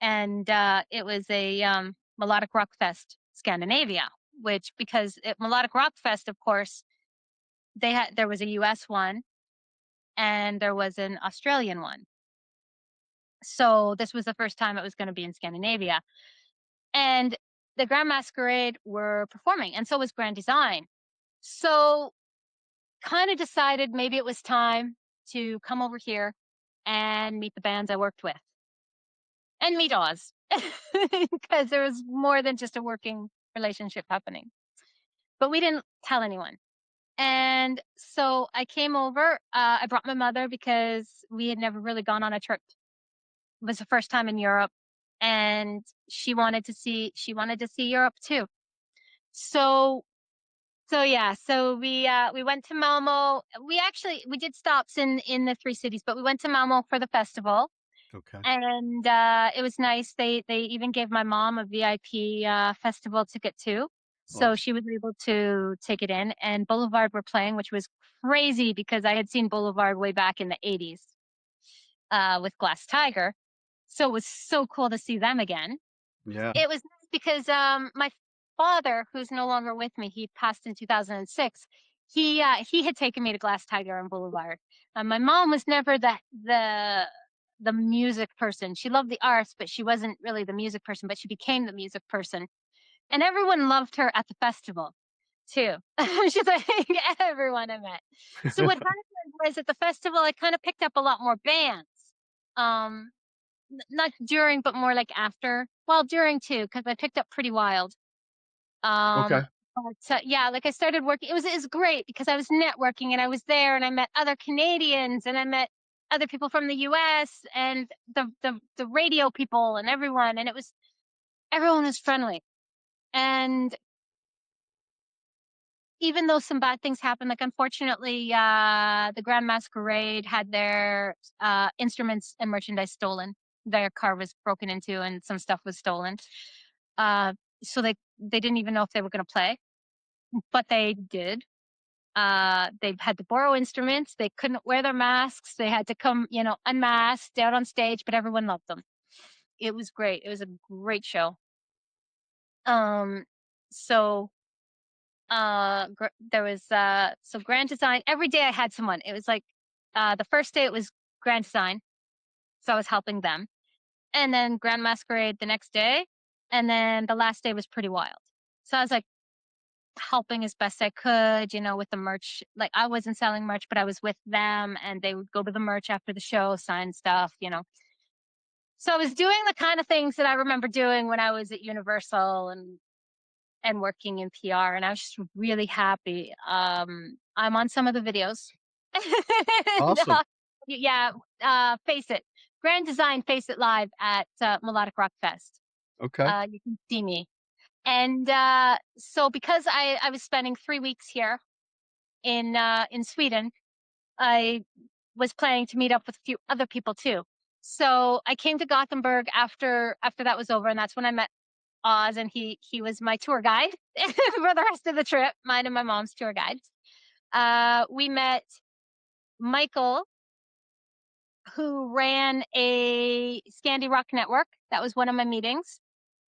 and it was a melodic rock fest, Scandinavia. Which because melodic rock fest, of course, there was a U.S. one and there was an Australian one. So this was the first time it was going to be in Scandinavia. And the Grand Masquerade were performing, and so was Grand Design. So kind of decided maybe it was time to come over here and meet the bands I worked with and meet Oz because there was more than just a working relationship happening. But we didn't tell anyone. And so I came over. I brought my mother because we had never really gone on a trip. It was the first time in Europe, and she wanted to see Europe too. So yeah, so we went to Malmo. We did stops in the 3 cities, but we went to Malmo for the festival, Okay. and it was nice. They even gave my mom a VIP festival ticket too. So Awesome. she was able to take it in, and Boulevard were playing, which was crazy because I had seen Boulevard way back in the 80s with Glass Tiger. So it was so cool to see them again. Yeah. It was nice because, my father, who's no longer with me, he passed in 2006. He had taken me to Glass Tiger and Boulevard. My mom was never the music person. She loved the arts, but she wasn't really the music person, but she became the music person. And everyone loved her at the festival too. She's like everyone I met. So what happened was at the festival, I kind of picked up a lot more bands. Um, Not during, but more like after. Well, during too, because I picked up Pretty Wild. Okay. But yeah, like I started working. It was great because I was networking and I was there and I met other Canadians and I met other people from the U.S. and the radio people and everyone, and everyone was friendly. And even though some bad things happened, like unfortunately, the Grand Masquerade had their instruments and merchandise stolen. Their car was broken into, and some stuff was stolen. Uh, so they didn't even know if they were going to play, but they did. They had to borrow instruments. They couldn't wear their masks. They had to come, unmasked out on stage, but everyone loved them. It was great. It was a great show. Um, so there was so Grand Design. Every day I had someone. It was like the first day it was Grand Design, so I was helping them, and then Grand Masquerade the next day, and then the last day was Pretty Wild. So I was like helping as best I could, with the merch. Like I wasn't selling merch, but I was with them, and they would go to the merch after the show, sign stuff. So I was doing the kind of things that I remember doing when I was at Universal and working in PR, and I was just really happy. I'm on some of the videos. And, Awesome. yeah, Face It. Grand Design Face It live at Melodic Rock Fest. Okay. You can see me. And so because I was spending 3 weeks here in Sweden, I was planning to meet up with a few other people too. So I came to Gothenburg after that was over, and that's when I met Oz, and he was my tour guide for the rest of the trip, mine and my mom's tour guide. We met Michael, who ran a Scandi Rock Network. That was one of my meetings.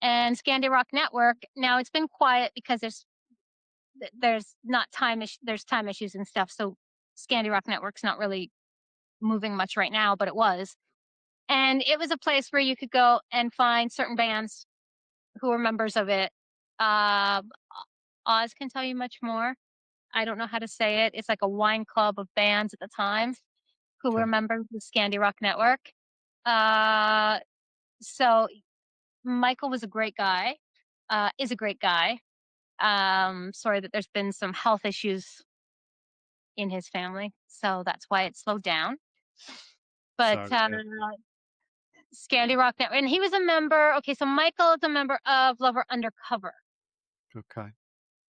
And Scandi Rock Network, now it's been quiet because there's not there's time issues and stuff. So Scandi Rock Network's not really moving much right now, but it was. And it was a place where you could go and find certain bands who were members of it. Uh, Oz can tell you much more. I don't know how to say it. It's like a wine club of bands at the time who were Okay. members of the Scandi Rock Network. Uh, so Michael was a great guy, is a great guy. Sorry that there's been some health issues in his family, so that's why it slowed down. But Sorry. Yeah. Scandi Rock Network, and he was a member. Okay, so Michael is a member of Lover Undercover. Okay.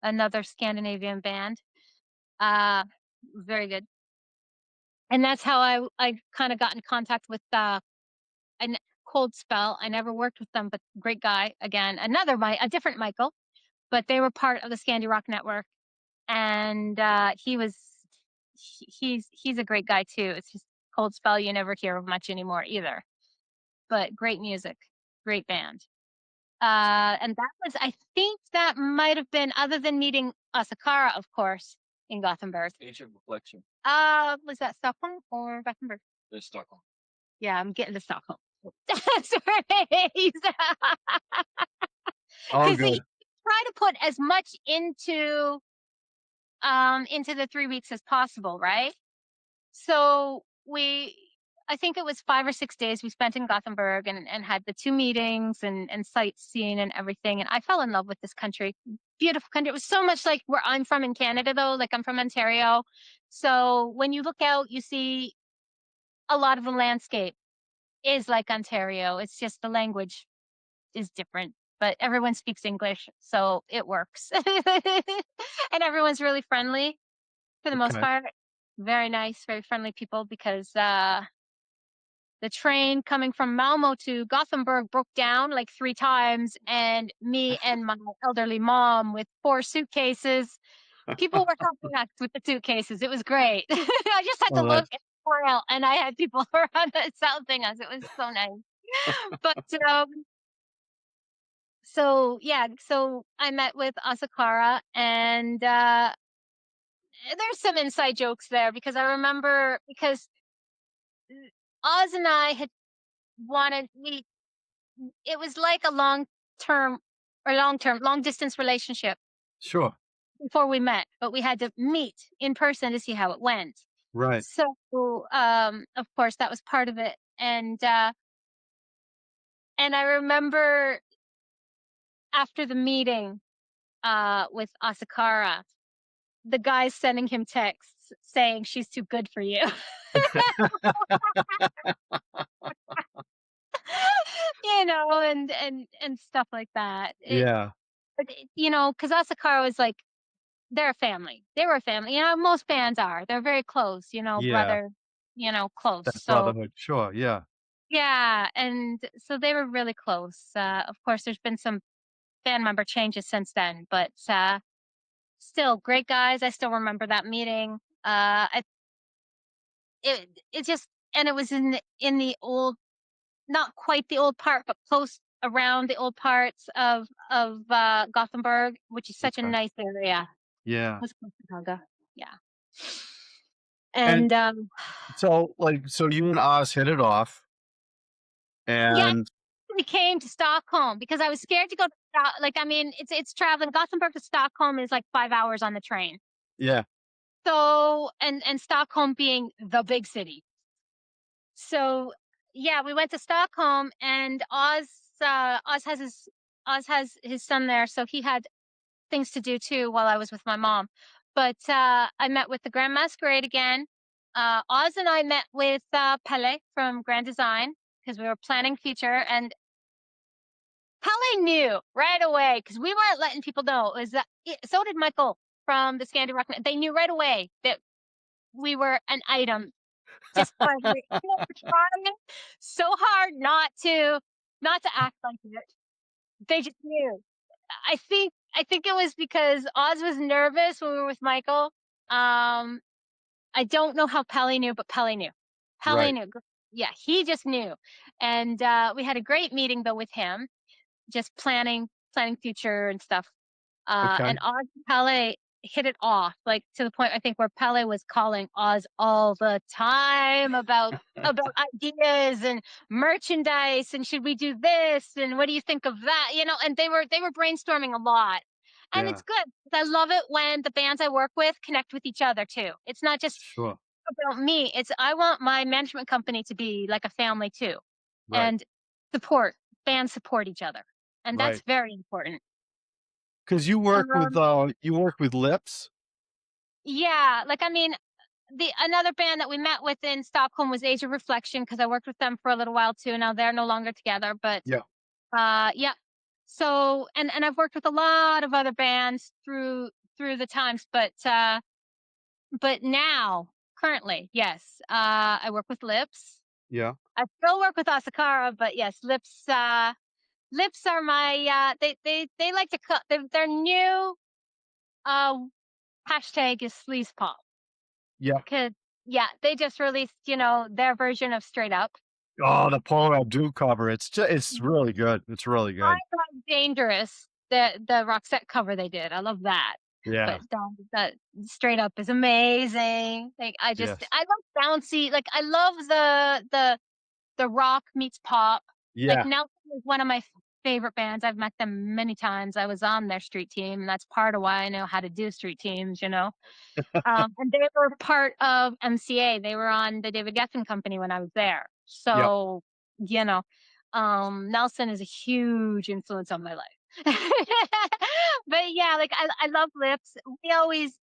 another Scandinavian band. Very good. And that's how I kind of got in contact with a Cold Spell. I never worked with them, but great guy. Again, a different Michael, but they were part of the Scandi Rock Network, and he's a great guy too. It's just Cold Spell you never hear of much anymore either, but great music, great band. And that was, I think that might have been, other than meeting Asakara, of course, in Gothenburg. Age of Reflection. Was that Stockholm or Gothenburg? There's Stockholm. Yeah, I'm getting to Stockholm. That's right. All Because good. they try to put as much into the 3 weeks as possible, right? So I think it was 5 or 6 days we spent in Gothenburg and had the 2 meetings and sightseeing and everything. And I fell in love with this country. Beautiful country. It was so much like where I'm from in Canada, though. Like, I'm from Ontario. So when you look out, you see a lot of the landscape is like Ontario. It's just the language is different, but everyone speaks English, so it works. And everyone's really friendly for the most Okay. part. Very nice, very friendly people, because the train coming from Malmo to Gothenburg broke down like 3 times, and me and my elderly mom with 4 suitcases. People were helping us with the suitcases. It was great. I just had to Oh, look and smile, and I had people around us helping us. It was so nice. But so yeah, so I met with Asakara, and there's some inside jokes there, because I remember, because Oz and I had wanted we it was like a long distance relationship sure. before we met, but we had to meet in person to see how it went. Right. So of course that was part of it. And I remember after the meeting with Asakara, the guys sending him texts saying she's too good for you. And stuff like that. Yeah. Because Asakara was like, they're a family. They were a family. Most bands are. They're very close, Yeah. brother, close. That So brotherhood. Sure. Yeah. yeah, and so they were really close. Of course, there's been some band member changes since then, but still great guys. I still remember that meeting. It just, and it was in the old, not quite the old part, but close around the old parts of Gothenburg, which is such a Okay. nice area. Yeah. Was Copenhagen. Yeah. And And so you and Oz hit it off, yeah, and we came to Stockholm because I was scared to go to like, I mean, it's traveling. Gothenburg to Stockholm is like 5 hours on the train. yeah. So, and Stockholm being the big city. So yeah, we went to Stockholm, and Oz has his son there, so he had things to do too while I was with my mom. But I met with the Grand Masquerade again. Oz and I met with Pele from Grand Design, because we were planning feature, and Pele knew right away, because we weren't letting people know. It was so did Michael from the Scandi Rock. They knew right away that we were an item. Just by we're trying so hard not to act like it. They just knew. I think it was because Oz was nervous when we were with Michael. I don't know how Pele knew, but Pele knew. Pele Right. knew. Yeah, he just knew. And we had a great meeting though with him, just planning future and stuff. Okay. And Oz and Pele hit it off, like to the point I think where Pele was calling Oz all the time about ideas and merchandise, and should we do this, and what do you think of that? And they were brainstorming a lot. And Yeah. it's good. I love it when the bands I work with connect with each other too. It's not just Sure. about me. I want my management company to be like a family too. Right. And bands support each other. And that's Right. very important. Because Um, you work with Lipz. Yeah, like, I mean, the another band that we met with in Stockholm was Age of Reflection, because I worked with them for a little while too. Now they're no longer together, but Yeah. yeah. So and I've worked with a lot of other bands through the times, but now, currently, yes, I work with Lipz. Yeah. I still work with Osukaru, but yes, Lipz are my, they like to cut their new, uh, hashtag is sleaze pop. Yeah. 'Cause yeah, they just released, their version of Straight Up. Oh, the Paula Abdul cover, it's Mhm. really good, it's really I good. love Dangerous, the Roxette cover they did, I love that. Yeah, But, the Straight Up is amazing. Like, yes. I love bouncy, like, I love the rock meets pop. Like, Yeah, Nelson is one of my favorite bands, I've met them many times, I was on their street team, and that's part of why I know how to do street teams. And they were part of MCA, they were on the David Geffen Company when I was there. yep, So, you know, Nelson is a huge influence on my life. But yeah, like, I love Lips. We always,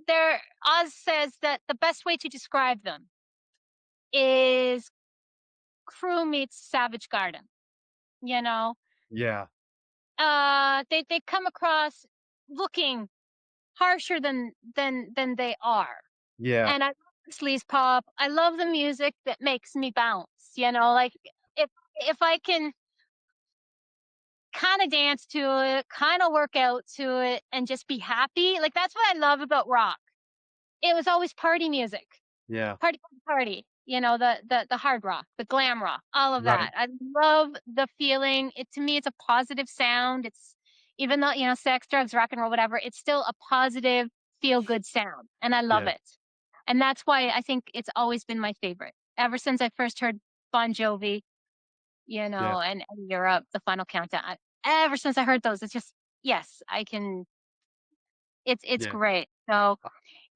they're Oz says that the best way to describe them is Crew meets Savage Garden, you know? yeah, They come across looking harsher than they are. yeah, And I love the sleaze pop. I love the music that makes me bounce, like, if I can kinda dance to it, kinda work out to it, and just be happy, like, that's what I love about rock. It was always party music. yeah, Party, party, party, the hard rock, the glam rock, all of right, that. I love the feeling. To me, it's a positive sound. It's even though, sex, drugs, rock and roll, whatever, it's still a positive, feel good sound. And I love yeah, it. And that's why I think it's always been my favorite. Ever since I first heard Bon Jovi, yeah, and Europe, the final countdown. Ever since I heard those, it's just yes, I can it's yeah. great. So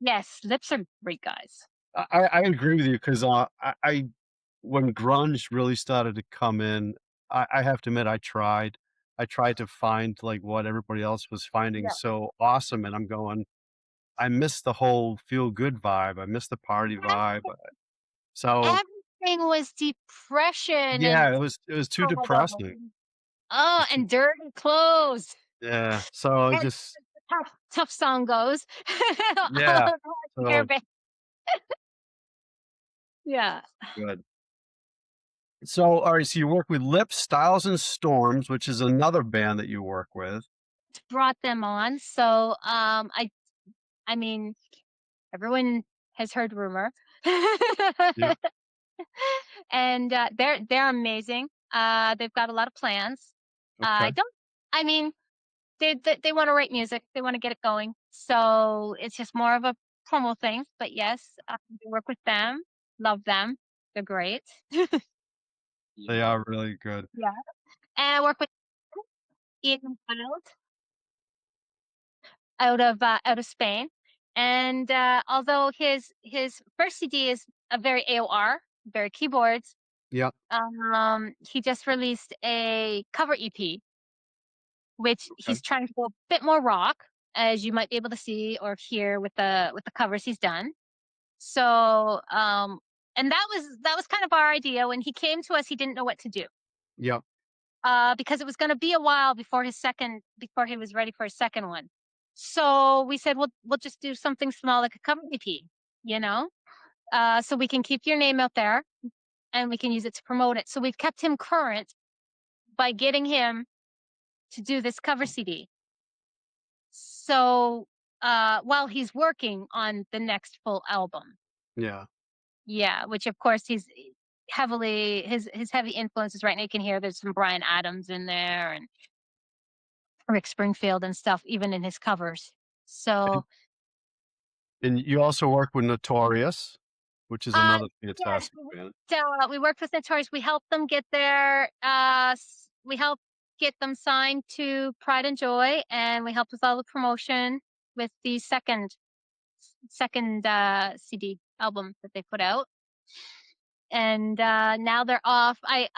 yes, Lips are great guys. I agree with you because I when grunge really started to come in, I have to admit I tried to find, like, what everybody else was finding Yeah. so awesome, and I'm going, "I miss the whole feel-good vibe, I miss the party vibe," so Everything was depression and yeah, it was too oh my god. depressing. It Oh, was too and dirty clothes. yeah, so it And just the tough song goes. All yeah, of their so ba yeah. good. So, alright, so you work with Lip, Styles and Storms, which is another band that you work with. Brought them on. So, I mean, everyone has heard Rumor. Yep, And, they're amazing. They've got a lot of plans. I okay, don't I mean, they wanna write music, they wanna get it going. So, it's just more of a promo thing, but yes, we work with them, love them, they're great. they Yeah. are really good. Yeah, and I work with Ian Wild out of Spain, and, although his first CD is a very AOR, very keyboards, Yep, he just released a cover EP, which okay, he's trying to go a bit more rock, as you might be able to see or hear with the covers he's done. So, and that was kind of our idea. When he came to us, he didn't know what to do, yep, because it was going to be a while before he was ready for his second one. So we said, we'll just do something small like a cover EP, you know, so we can keep your name out there and we can use it to promote it. So we've kept him current by getting him to do this cover CD. So while he's working on the next full album. yeah, Yeah, which of course he's heavily his heavy influences right now. You can hear there's some Brian Adams in there and Rick Springfield and stuff, even in his covers. and So and you also work with Notorious, which is uh another yes, fantastic band. we worked with Notorious. We helped them get their we helped get them signed to Pride and Joy, and we helped with all the promotion with the second CD album that they put out. And now they're off. I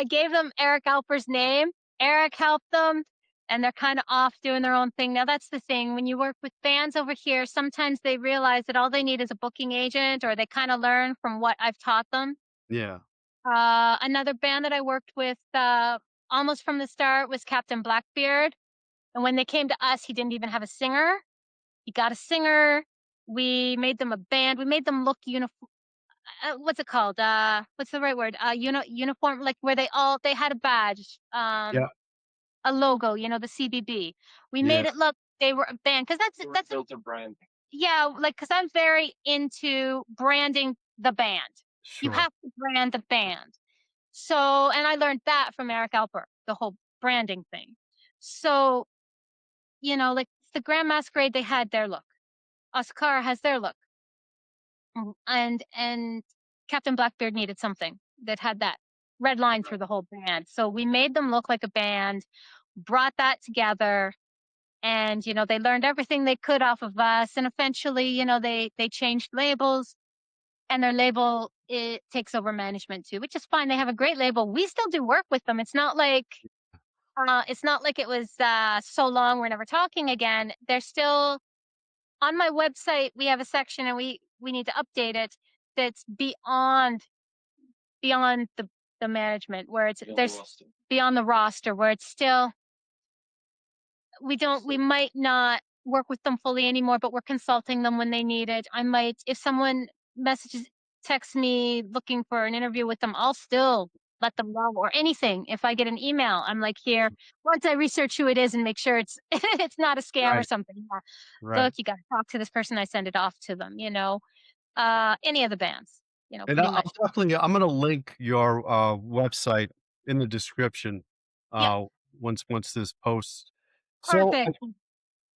gave them Eric Alper's name. Eric helped them, and they're kind of off doing their own thing. Now that's the thing. When you work with bands over here, sometimes they realize that all they need is a booking agent, or they kind of learn from what I've taught them. Yeah, Another band that I worked with almost from the start was Captain Blackbeard. And when they came to us, he didn't even have a singer. He got a singer. We made them a band. We made them look uniform. What's it called? What's the right word? Uniform, like where they had a badge, Yeah, a logo. The CBB. We yeah, made it look they were a band because that's Built a brand. yeah, like because I'm very into branding the band. You sure. have to brand the band. So, and I learned that from Eric Alper, the whole branding thing. So, like the Grand Masquerade, they had their look. Osukaru has their look. And Captain Blackbeard needed something that had that red line through the whole band. So we made them look like a band, brought that together, and they learned everything they could off of us. And eventually, they changed labels, and their label it takes over management too, which is fine. They have a great label. We still do work with them. It's not like it was so long we're never talking again. They're still on my website. We have a section, and we need to update it. That's beyond the management, where it's Beyond the there's roster. beyond the roster, where it's still we So might not work with them fully anymore, but we're consulting them when they need it. I might, if someone messages, texts me looking for an interview with them, I'll still let them know, or anything. If I get an email, I'm like, here, once I research who it is and make sure it's it's not a scam or Right, something. Yeah. right. Look, you got to talk to this person. I send it off to them. Any of the bands. And Pretty I'll much. definitely I'm gonna link your, website in the description, Yep. uh, once this posts. So Perfect.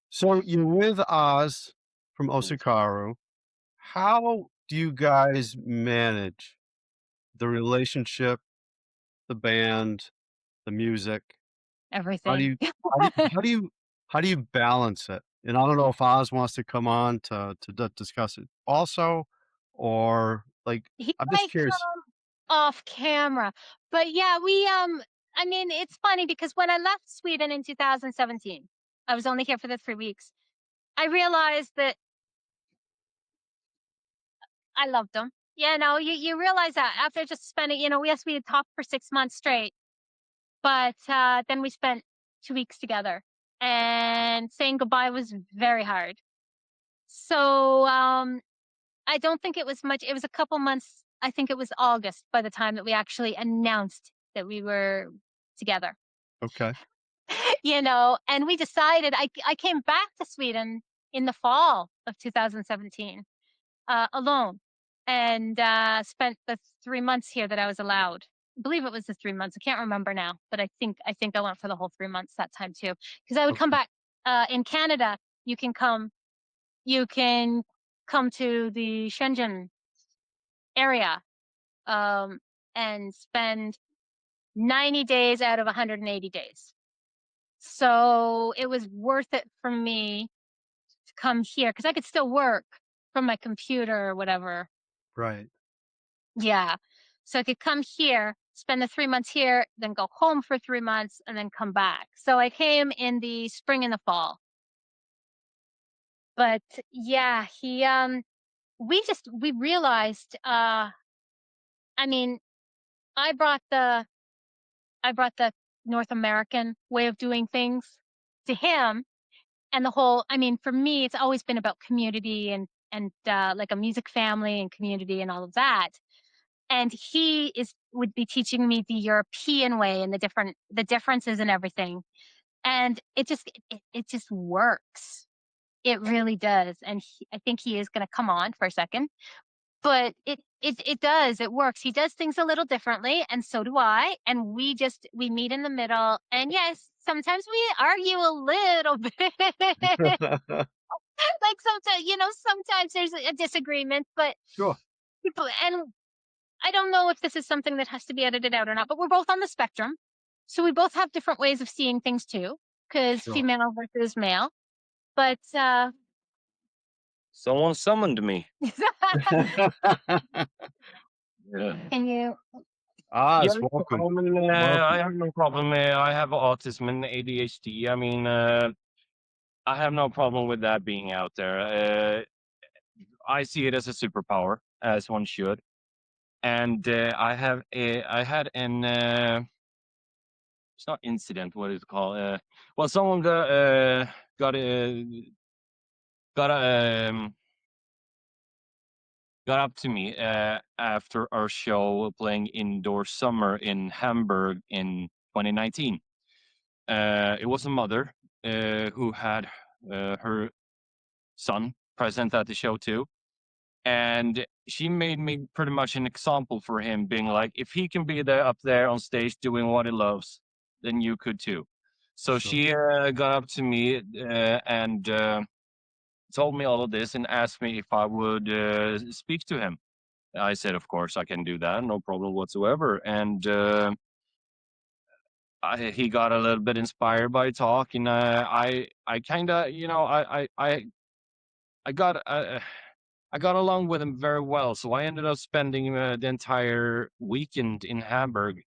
so you're with Oz from Osukaru. How do you guys manage the relationship, the band, the music? How do Everything. you how do you how do you how do you balance it? And I don't know if Oz wants to come on to discuss it also, or, like, He I'm just might curious. come off camera. But yeah, I mean, it's funny because when I left Sweden in 2017, I was only here for the 3 weeks. I realized that I loved them. You realize that after just spending, yes, we had talked for 6 months straight, but then we spent 2 weeks together, and saying goodbye was very hard. So I don't think it was much. It was a couple months. I think it was August by the time that we actually announced that we were together. Okay, And we decided I came back to Sweden in the fall of 2017 alone, and spent the 3 months here that I was allowed. I believe it was the 3 months. I can't remember now, but I think I went for the whole 3 months that time too, because I would come okay, back in Canada. You can come. You can come to the Shenzhen area, um, and spend 90 days out of 180 days. So it was worth it for me to come here because I could still work from my computer or whatever. right. Yeah. So I could come here, spend the 3 months here, then go home for 3 months, and then come back. So I came in the spring and the fall. But yeah, we realized, I mean, I brought the I brought the North American way of doing things to him, and I mean, for me, it's always been about community and like a music family and community and all of that. And he would be teaching me the European way and the differences and everything. And it just works. It really does. And I think he is going to come on for a second, but it does. It works. He does things a little differently, and so do I. And we meet in the middle. And yes, sometimes we argue a little bit. Like sometimes there's a disagreement, but Sure, people and I don't know if this is something that has to be edited out or not, but we're both on the spectrum. So we both have different ways of seeing things too, because sure. female versus male. But someone summoned me. Yeah. can you Yeah, Oz, I welcome, mean, I welcome. have no problem. I have autism and ADHD. I mean, I have no problem with that being out there. I see it as a superpower, as one should. And I had an it's not incident. What is it called? Well, someone got got got up to me after our show playing indoor summer in Hamburg in 2019. It was a mother who had her son present at the show too. And she made me pretty much an example for him, being like, if he can be there up there on stage doing what he loves, then you could too. So Sure. she got up to me and told me all of this and asked me if I would speak to him. I said, of course, I can do that, no problem whatsoever. And he got a little bit inspired by talk, and I kind of, I got I got along with him very well. So I ended up spending the entire weekend in Hamburg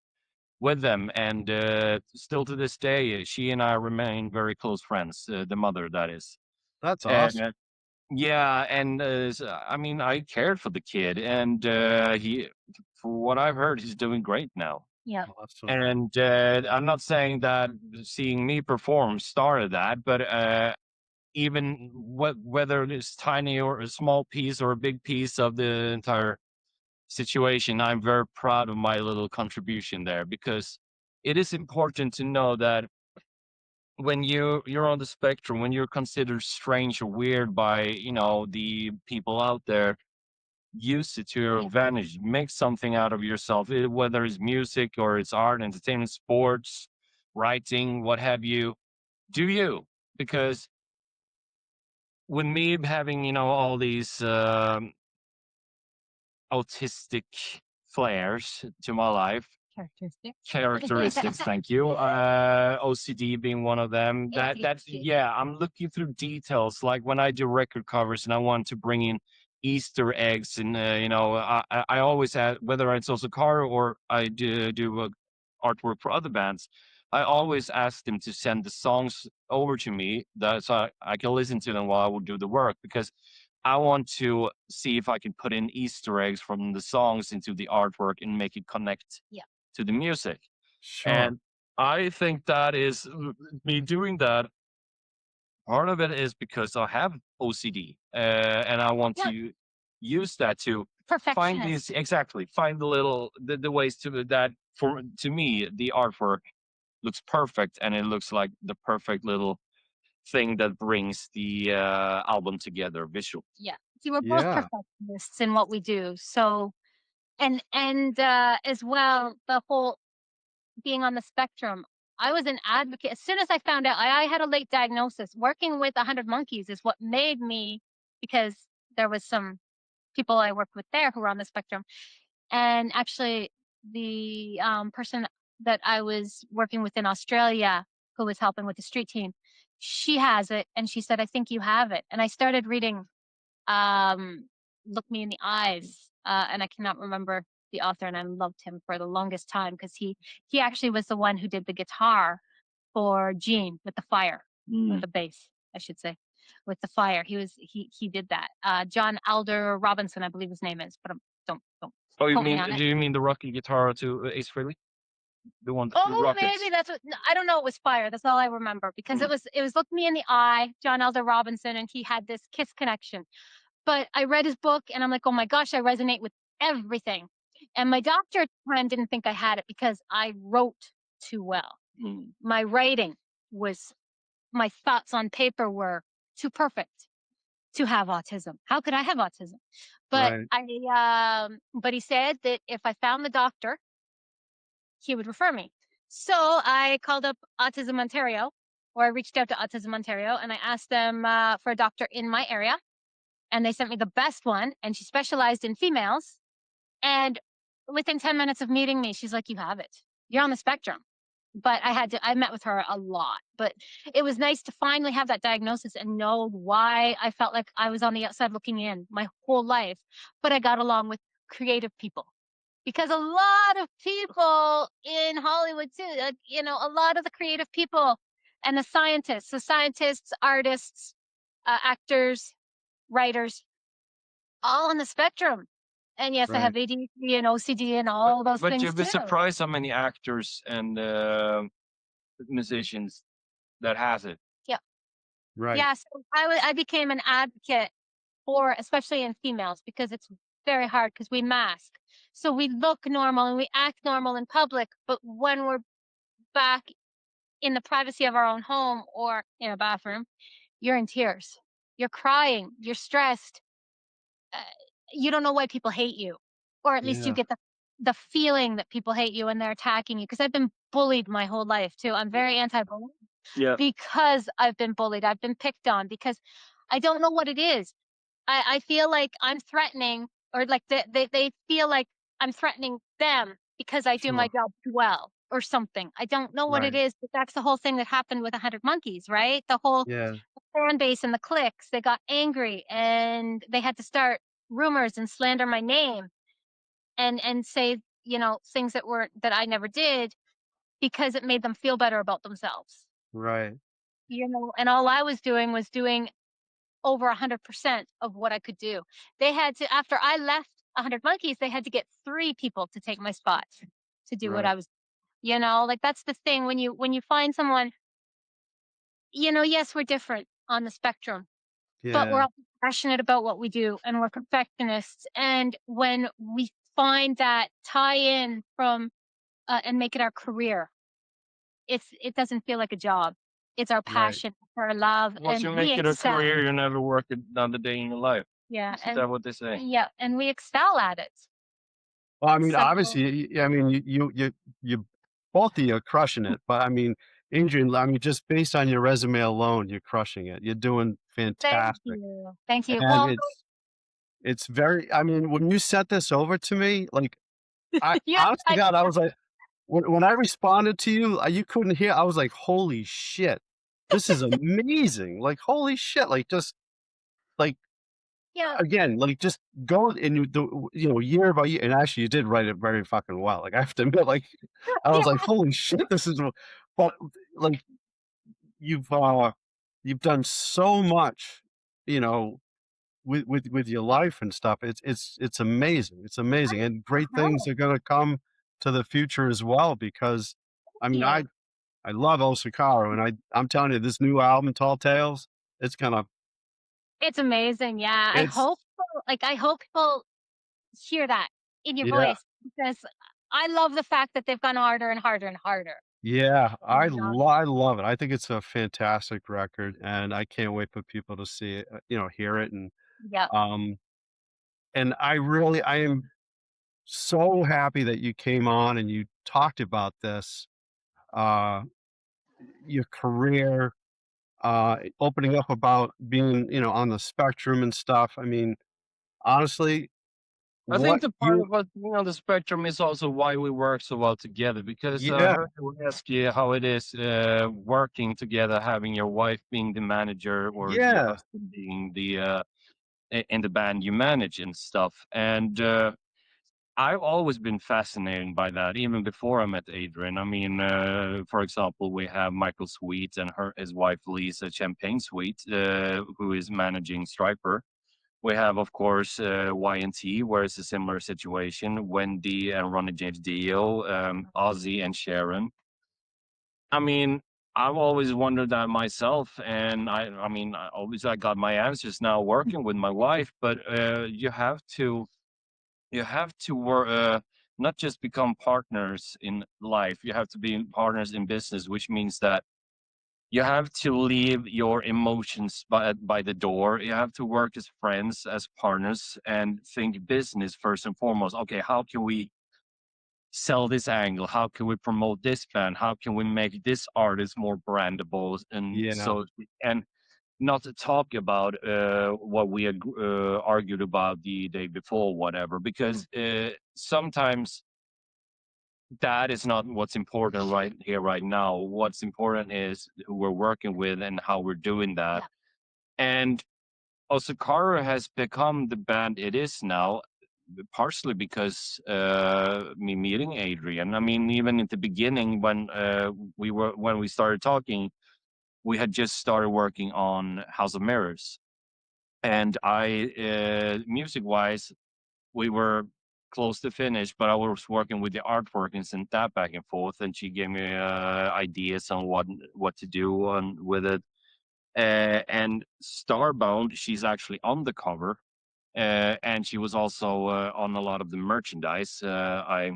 with them, and still to this day, she and I remain very close friends. The mother, that is. That's And awesome. yeah, and I mean, I cared for the kid, and he, for what I've heard, he's doing great now. Yeah. Awesome. And I'm not saying that seeing me perform started that, but even whether it's tiny or a small piece or a big piece of the entire situation, I'm very proud of my little contribution there, because it is important to know that when you're on the spectrum, when you're considered strange or weird by the people out there, use it to your advantage. Make something out of yourself, whether it's music or it's art, entertainment, sports, writing, what have you. Do you? Because with me having all these autistic flares to my life, Characteristics. characteristics, thank you, OCD being one of them, that's, ADHD. yeah, I'm looking through details, like when I do record covers and I want to bring in Easter eggs, and I always add, whether it's Osukaru or I do artwork for other bands, I always ask them to send the songs over to me, that so I can listen to them while I will do the work, because I want to see if I can put in Easter eggs from the songs into the artwork and make it connect Yeah. to the music. Sure. And I think that is me doing that. Part of it is because I have OCD, and I want Yeah. to use that to find Perfectionist. these, exactly, find the ways to that, for to me the artwork looks perfect, and it looks like the perfect little thing that brings the album together visual. Yeah. See, we're both Yeah. perfectionists in what we do. So, and as well, the whole being on the spectrum, I was an advocate. As soon as I found out I had a late diagnosis, working with 100 Monkeys is what made me, because there was some people I worked with there who were on the spectrum. And actually, the person that I was working with in Australia, who was helping with the street team, she has it. And she said, I think you have it. And I started reading Look Me in the Eyes. And I cannot remember the author, and I loved him for the longest time because he actually was the one who did the guitar for Gene with the fire, with the bass, I should say, with the fire. He did that. John Alder Robinson, I believe his name is, but don't Oh, quote me on do it. you mean the rocky guitar to Ace Frehley? The one, the Oh, Rockets. maybe that's what, I don't know. It was fire. That's all I remember because it was Look Me in the Eye, John Alder Robinson, and he had this Kiss connection. But I read his book and I'm like, oh my gosh, I resonate with everything. And my doctor at the time didn't think I had it because I wrote too well. My writing was, my thoughts on paper were too perfect to have autism. How could I have autism? But Right. but he said that if I found the doctor, he would refer me. So I called up Autism Ontario, or I reached out to Autism Ontario, and I asked them for a doctor in my area, and they sent me the best one, and she specialized in females. And within 10 minutes of meeting me, she's like, you have it. You're on the spectrum. But I met with her a lot. But it was nice to finally have that diagnosis and know why I felt like I was on the outside looking in my whole life. But I got along with creative people. Because a lot of people in Hollywood too, like, a lot of the creative people and the scientists, artists, actors, writers, all on the spectrum. And yes, I Right. have ADHD and OCD and But all those but things you'd be too. surprised how many actors and musicians that has it. Yeah. Right. Yeah, so I became an advocate for especially in females because it's very hard because we mask. So we look normal and we act normal in public, but when we're back in the privacy of our own home or in a bathroom, you're in tears. You're crying, you're stressed. Uh, you don't know why people hate you, or at least you Yeah. get the feeling that people hate you and they're attacking you. Because I've been bullied my whole life too. I'm very anti-bully Yeah. because I've been bullied. I've been picked on because I don't know what it is. I feel like I'm threatening, or like they feel like I'm threatening them because I do my Sure. job well or something. I don't know what it Right. is, but that's the whole thing that happened with 100 Monkeys, right? The whole Yeah. fan base and the cliques, they got angry and they had to start rumors and slander my name and say, things that I never did because it made them feel better about themselves. Right. And all I was doing over 100% of what I could do. They had to after I left 100 Monkeys, they had to get 3 people to take my spot to do what Right. I was, like that's the thing when you find someone, yes, we're different on the spectrum, but we're Yeah. all passionate about what we do and we're perfectionists. And when we find that tie in from and make it our career, it doesn't feel like a job. It's our Right. passion, our love, Once and you we make it a excel. career, you never work another day in your life. Yeah, Isn't that what they say? and we excel at it. Well, I mean, So obviously, I mean, you both of you are crushing it, but I mean, Adrian, I mean, just based on your resume alone, you're crushing it. You're doing thank fantastic, you, thank you. and Well, it's very. I mean, when you sent this over to me, like, I yeah, honest to God, I was like, when I responded to you, you couldn't hear. I was like, holy shit, this is amazing! Like, holy shit, like just like yeah, again, like, just go and year by year and actually you did write it very fucking well, like, I have to admit, like, I was yeah, like, "Holy shit, this is" but, like, you've, uh, you've done so much, you know, with your life and stuff, it's amazing, it's amazing, and great things no, are gonna come to the future as well because, I mean, yeah. I love Osukaru, and I'm telling you, this new album, Tall Tales, it's gonna It's amazing. Yeah, it's I hope people hear that in your yeah. voice because I love the fact that they've gone harder and harder and harder. Yeah, And, I love it. I think it's a fantastic record, and I can't wait for people to see it, hear it, yeah, um, and I am so happy that you came on and you talked about this, uh, your career, opening up about being, on the spectrum and stuff. I mean, honestly, I think what the part you of us being on the spectrum is also why we work so well together. Because I yeah, heard you ask you how it is working together, having your wife being the manager or your yeah, husband being the in the band you manage and stuff. And I've always been fascinated by that, even before I met Adrian. I mean, for example, we have Michael Sweet and his wife Lisa Champagne Sweet, who is managing Striper. We have, of course, Y&T, where it's a similar situation. Wendy and Ronnie James Dio, Ozzy and Sharon. I mean, I've always wondered that myself, and I mean, I got my answers now working with my wife. But you have to work, not just become partners in life. You have to be partners in business, which means that you have to leave your emotions by the door. You have to work as friends, as partners, and think business first and foremost. Okay, how can we sell this angle? How can we promote this band? How can we make this artist more brandable? And yeah, so, and not to talk about what we argued about the day before, whatever, because sometimes that is not what's important right here, right now. What's important is who we're working with and how we're doing that. yeah, And Osukaru has become the band it is now, partially because me meeting Adrian. I mean, even at the beginning when we started talking, we had just started working on House of Mirrors, and I music wise, we were close to finish, but I was working with the artwork and sent that back and forth, and she gave me ideas on what to do on with it. And Starbound, she's actually on the cover, and she was also on a lot of the merchandise. I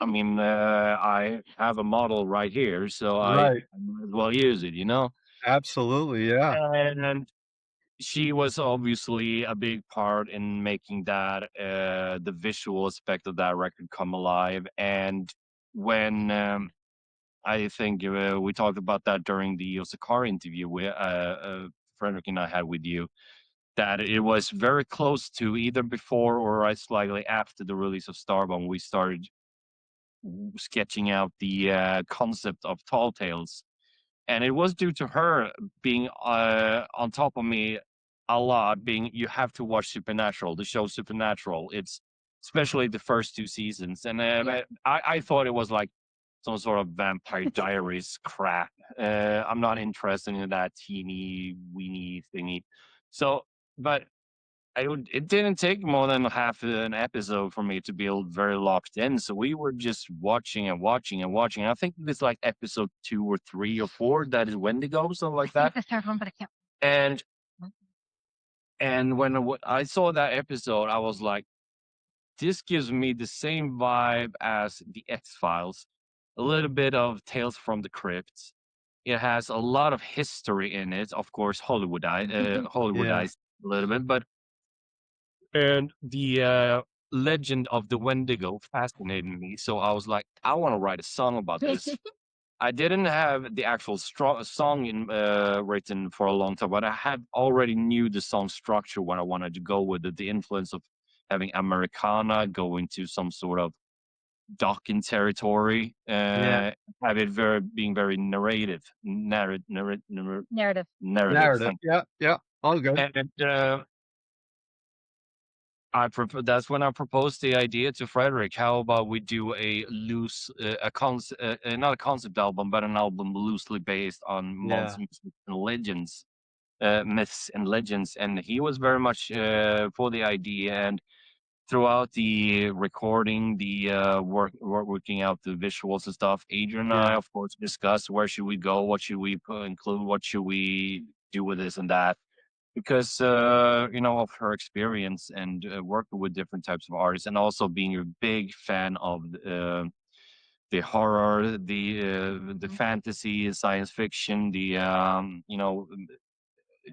mean, I have a model right here, so I Right. might as well use it, you know? Absolutely, yeah. And she was obviously a big part in making that the visual aspect of that record come alive. And when I think we talked about that during the Osukaru interview Frederick and I had with you, that it was very close to either before or slightly after the release of Starbomb, we started sketching out the concept of Tall Tales. And it was due to her being on top of me a lot, being you have to watch Supernatural, the show Supernatural. It's especially the first two seasons. And I thought it was like some sort of Vampire Diaries crap. I'm not interested in that teeny weeny thingy. So, but it didn't take more than half an episode for me to be very locked in. So we were just watching and watching and watching. I think it's like episode 2 or 3 or 4 that is Wendigo, something like that. The third one, but I can't. And when I saw that episode, I was like, this gives me the same vibe as the X-Files, a little bit of Tales from the Crypt. It has a lot of history in it, of course, Yeah. Hollywoodized a little bit, but and the legend of the Wendigo fascinated me. So I was like, I want to write a song about this. I didn't have the actual song written for a long time, but I had already knew the song structure when I wanted to go with it. The influence of having Americana go into some sort of Docking territory, Yeah. have it being very Narrative. narrative. Narrative. Yeah, yeah. All good. And that's when I proposed the idea to Frederick. How about we do a loose, not a concept album, but an album loosely based on Yeah. monsters and legends, myths and legends. And he was very much for the idea. And throughout the recording, the working out the visuals and stuff, Adrian and I, Yeah. of course, discussed where should we go, what should we include, what should we do with this and that because of her experience and working with different types of artists and also being a big fan of the horror, the fantasy, science fiction, the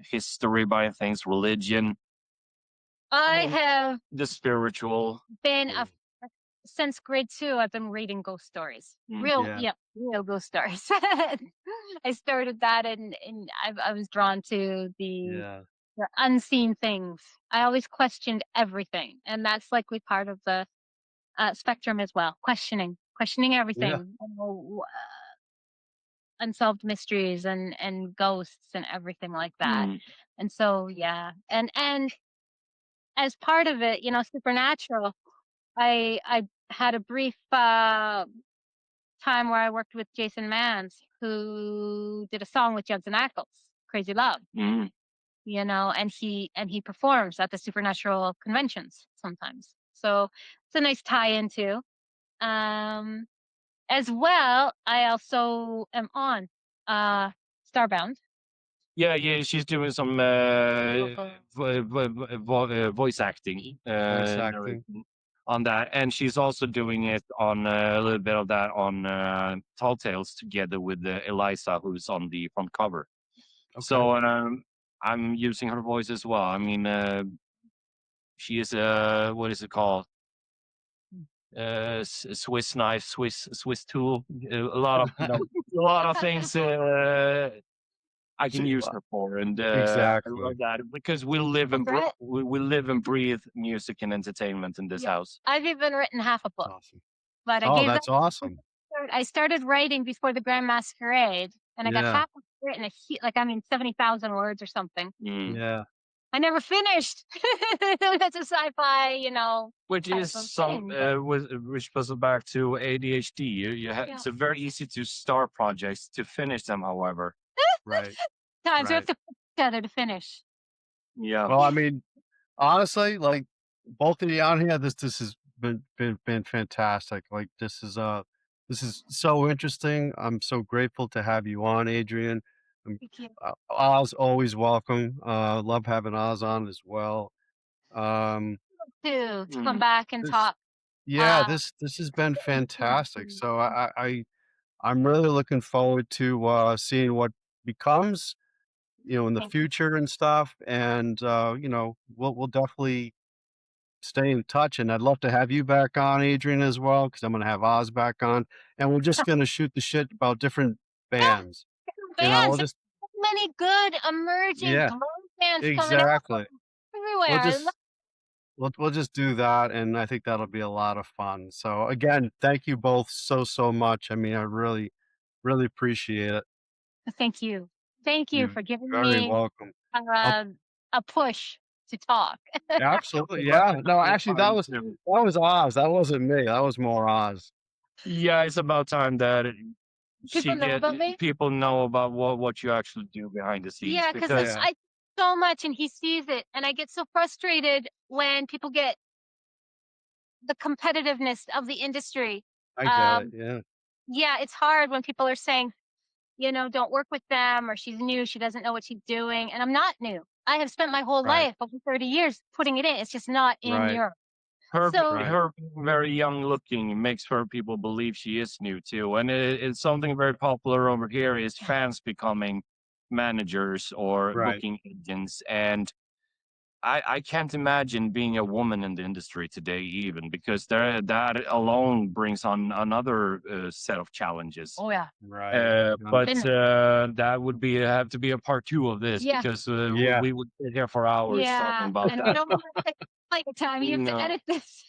history by things, religion, I have the spiritual. been since grade 2. I've been reading ghost stories. Real, Yeah. yeah, real ghost stories. I started that, and I was drawn to Yeah. the unseen things. I always questioned everything, and that's likely part of the spectrum as well. Questioning Yeah. everything, unsolved mysteries and ghosts and everything like that. Mm. And so, yeah, and as part of it, Supernatural, I had a brief time where I worked with Jason Mans, who did a song with Jugs and Ackles, "Crazy Love." Mm. And he performs at the Supernatural conventions sometimes. So it's a nice tie into. As well, I also am on Starbound. Yeah, she's doing some voice acting Voice acting. on that, and she's also doing it on a little bit of that on Tall Tales together with Eliza, who's on the front cover. Okay. So I'm using her voice as well. I mean, she is what is it called? Swiss knife, Swiss tool. A lot of a lot of things. I can use her for, and I Exactly. love that because we live and Brett? we live and breathe music and entertainment in this Yeah. house. I've even written half a book, Awesome. but I Oh, gave that. that's awesome. I started writing before the Grand Masquerade, and I got Yeah. half of it written. 70,000 words or something. Mm. Yeah. I never finished. That's a sci-fi, Which type is of some thing. But which goes back to ADHD. yeah. It's very easy to start projects to finish them. However, Right. Times we have Right. to put together to finish. yeah, Well, I mean, honestly, like both of you on here. This has been fantastic. Like this is so interesting. I'm so grateful to have you on, Adrian. Um, Thank you. Oz always welcome. Love having Oz on as well. Um, To come Mm. back and this talk. yeah, Uh, this has been fantastic. Mhm. So I'm really looking forward to seeing what becomes, in the Thank future and stuff. And we'll definitely stay in touch, and I'd love to have you back on, Adrian, as well, because I'm gonna have Oz back on, and we're just gonna shoot the shit about different yeah, bands. bands. We'll There's just so many good emerging yeah, glam bands coming out exactly. We'll everywhere. I love just we'll just do that, and I think that'll be a lot of fun. So again, thank you both so much. I mean, I really appreciate it. Thank you. Thank you You're for giving very me welcome. I'll uh, a push to talk. absolutely, Well, yeah. No, it's actually, fine too. that was Oz. That wasn't me. That was more Oz. Yeah, it's about time that People she know get about me. people know about what you actually do behind the scenes Yeah, because because Yeah, I so much and he sees it, and I get so frustrated when people get the competitiveness of the industry. I get it. Um, Yeah, yeah, it's hard when people are saying, don't work with them or she's new, she doesn't know what she's doing. And I'm not new. I have spent my whole right, life, over 30 years, putting it in. It's just not in right, Europe. her So, right. her being very young looking makes her people believe she is new too. And it's something very popular over here is fans becoming managers or Right. booking agents. And I can't imagine being a woman in the industry today, even because that alone brings on another set of challenges. oh yeah, Right. But been that would be have to be a part two of this yeah, because Yeah. we would sit here for hours talking yeah. about And we that. don't have like time. You have to No, edit this.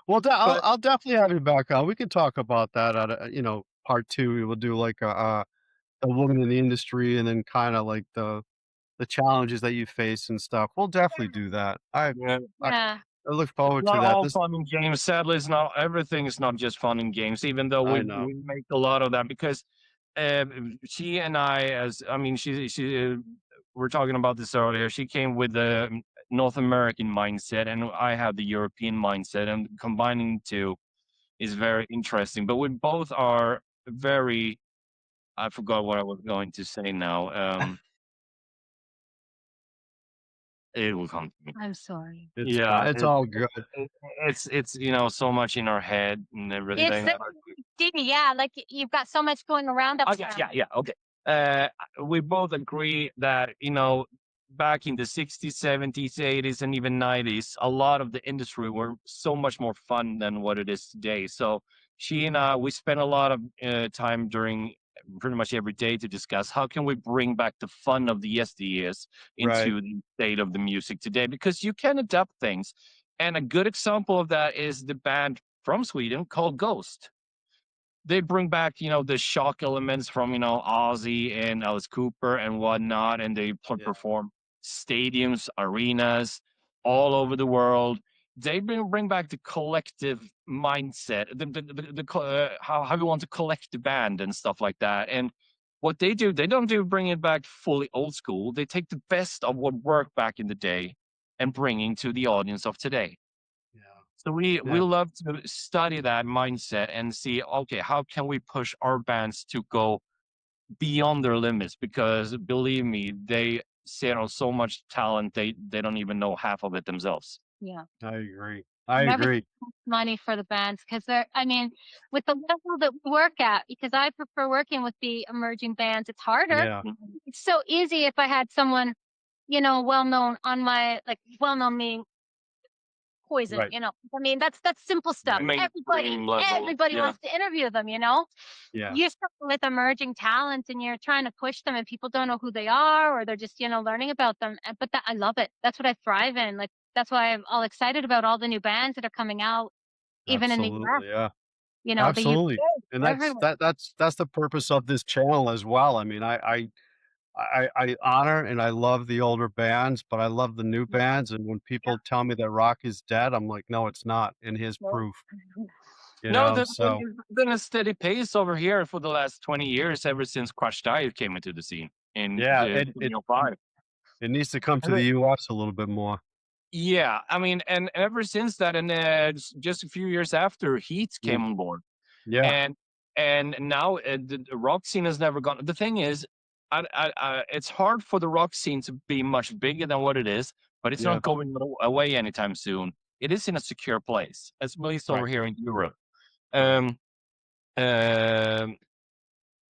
Well, but I'll definitely have you back on. We can talk about that at part 2. We will do like a woman in the industry and then kinda like the challenges that you face and stuff. We'll definitely do that. yeah, I Yeah. I look it's forward to not that. all This fun and games. Sadly, it's not everything is not just fun and games. Even though I know. we make a lot of that because she and I, as I mean, we're talking about this earlier. She came with the North American mindset, and I have the European mindset, and combining the two is very interesting. But we both are very. I forgot what I was going to say now. It will come to me. I'm sorry. It's Yeah, fine. It's all good. it it's so much in our head and It's everything. the yeah, like you've got so much going around Oh, up yeah, there. yeah, yeah, okay. Uh, we both agree that, back in the 60s, 70s, 80s, and even 90s, a lot of the industry were so much more fun than what it is today. So she and I, we spent a lot of time during pretty much every day to discuss how can we bring back the fun of the yesteryears Right. into the state of the music today, because you can adapt things. And a good example of that is the band from Sweden called Ghost. They bring back, the shock elements from, Ozzy and Alice Cooper and whatnot, and they Yeah. perform stadiums, arenas all over the world. They bring back the collective mindset, how you want to collect the band and stuff like that. And what they do, they don't do bring it back fully old school. They take the best of what worked back in the day and bringing to the audience of today. Yeah. So we Yeah. love to study that mindset and see, okay, how can we push our bands to go beyond their limits? Because believe me, they sit on so much talent they don't even know half of it themselves. Yeah. I agree. I And everything agree. costs money for the bands because they're, I mean, with the level that we work at, because I prefer working with the emerging bands, it's harder. Yeah. Mhm. It's so easy if I had someone, well known on my, like, well known meaning Poison, Right. I mean, that's simple stuff. Right. Mainstream level. Everybody Yeah. wants to interview them, Yeah. You're stuck with emerging talent and you're trying to push them and people don't know who they are or they're just, learning about them. But I love it. That's what I thrive in. Like that's why I'm all excited about all the new bands that are coming out, even in the US, Absolutely. Yeah. the UK, Absolutely. And everywhere. that's the purpose of this channel as well. I mean, I honor and I love the older bands, but I love the new bands, and when Yeah. people tell me that rock is dead, I'm like, "No, it's not," and here's No. proof, No, so there's been a steady pace over here for the last 20 years, ever since Crush Diet came into the scene in yeah, the 2005. it needs to come to the US a little bit more. Yeah, I mean, and ever since that, and just a few years after, Heat Mm, came on board, yeah, and now the rock scene has never gone. The thing is, it's hard for the rock scene to be much bigger than what it is, but it's yeah, not going away anytime soon. It is in a secure place, at least over right, here in Europe. right. Um, um,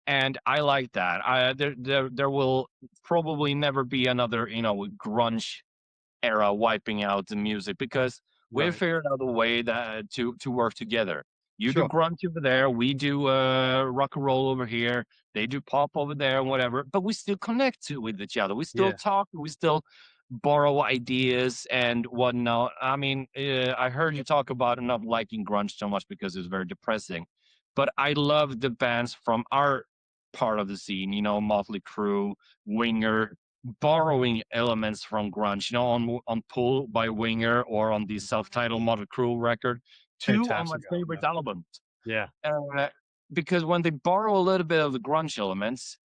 and I like that. There will probably never be another, grunge era wiping out the music because we Right. figured out a way that to work together. You do Sure. grunge over there, we do rock and roll over here, they do pop over there, whatever. But we still connect with each other. We still Yeah. talk. We still borrow ideas and whatnot. I mean, I heard you talk about not liking grunge so much because it's very depressing, but I love the bands from our part of the scene. Motley Crue, Winger, borrowing elements from grunge, on Pull by Winger or on the self-titled Motley Crue record, two of my Fantastic album, favorite albums. yeah. Uh, because when they borrow a little bit of the grunge elements,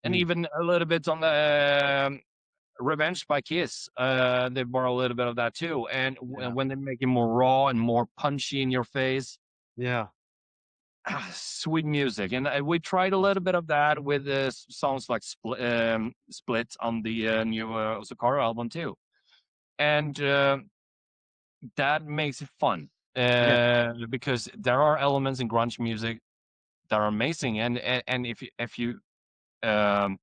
and Mm, even a little bit on the Revenge by Kiss, they borrow a little bit of that too. And yeah, when they make it more raw and more punchy in your face, yeah. sweet music. And we tried a little Awesome. bit of that with songs like Split on the new Osukaru album too. And that makes it fun Yeah. because there are elements in grunge music that are amazing. And if you um,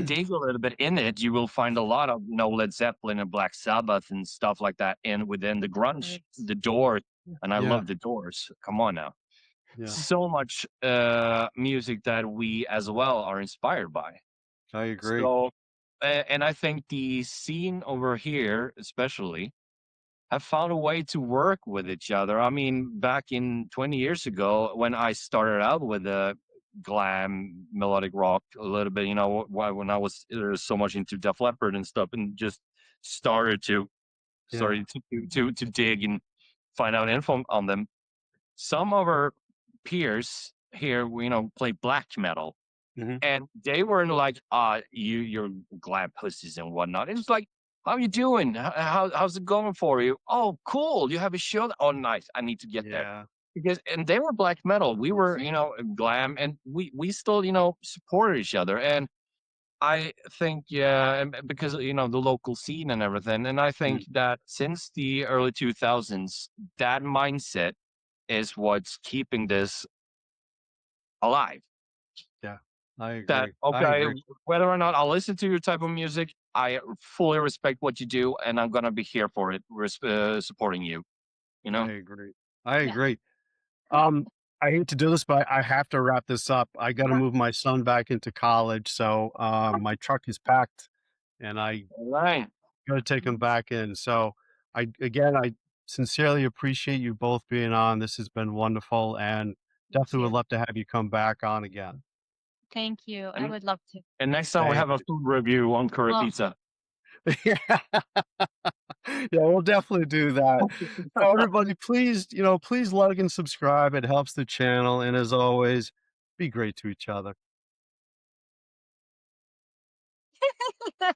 dig a little bit in it, you will find a lot of Led Zeppelin and Black Sabbath and stuff like that in within the grunge, Birds. the Doors, and I Yeah, love the Doors. Come on now, yeah. so much music that we as well are inspired by. I agree. So, and I think the scene over here, especially, have found a way to work with each other. I mean, back in 20 years ago, when I started out with glam melodic rock, a little bit, when I was so much into Def Leppard and stuff, and just started to Yeah. started to dig and find out info on them. Some of our peers here, play black metal, Mhm. and they weren't like, you're glad pussies and whatnot. It's like, how you doing? How's it going for you? Oh, cool. You have a show. Oh, nice. I need to get there. Yeah. And they were black metal. We were, glam, and we still, supported each other. And I think, yeah, because, the local scene and everything. And I Mm, think that since the early 2000s, that mindset is what's keeping this alive. yeah. I That agree. I okay, agree. whether or not I'll listen to your type of music, I fully respect what you do, and I'm gonna be here for it, supporting you. You I know, agree. I Yeah. agree. Um, I hate to do this, but I have to wrap this up. I gotta move my son back into college, so, my truck is packed, and I all right? gotta take him back in. So, I sincerely appreciate you both being on. This has been wonderful, and Me definitely would too. love to have you come back on again. Thank you. I And would love to. next time we Thank have a you. food review on curry Oh, pizza. Yeah. Yeah, we'll definitely do that. So everybody, please, please like and subscribe. It helps the channel, and as always, be great to each other.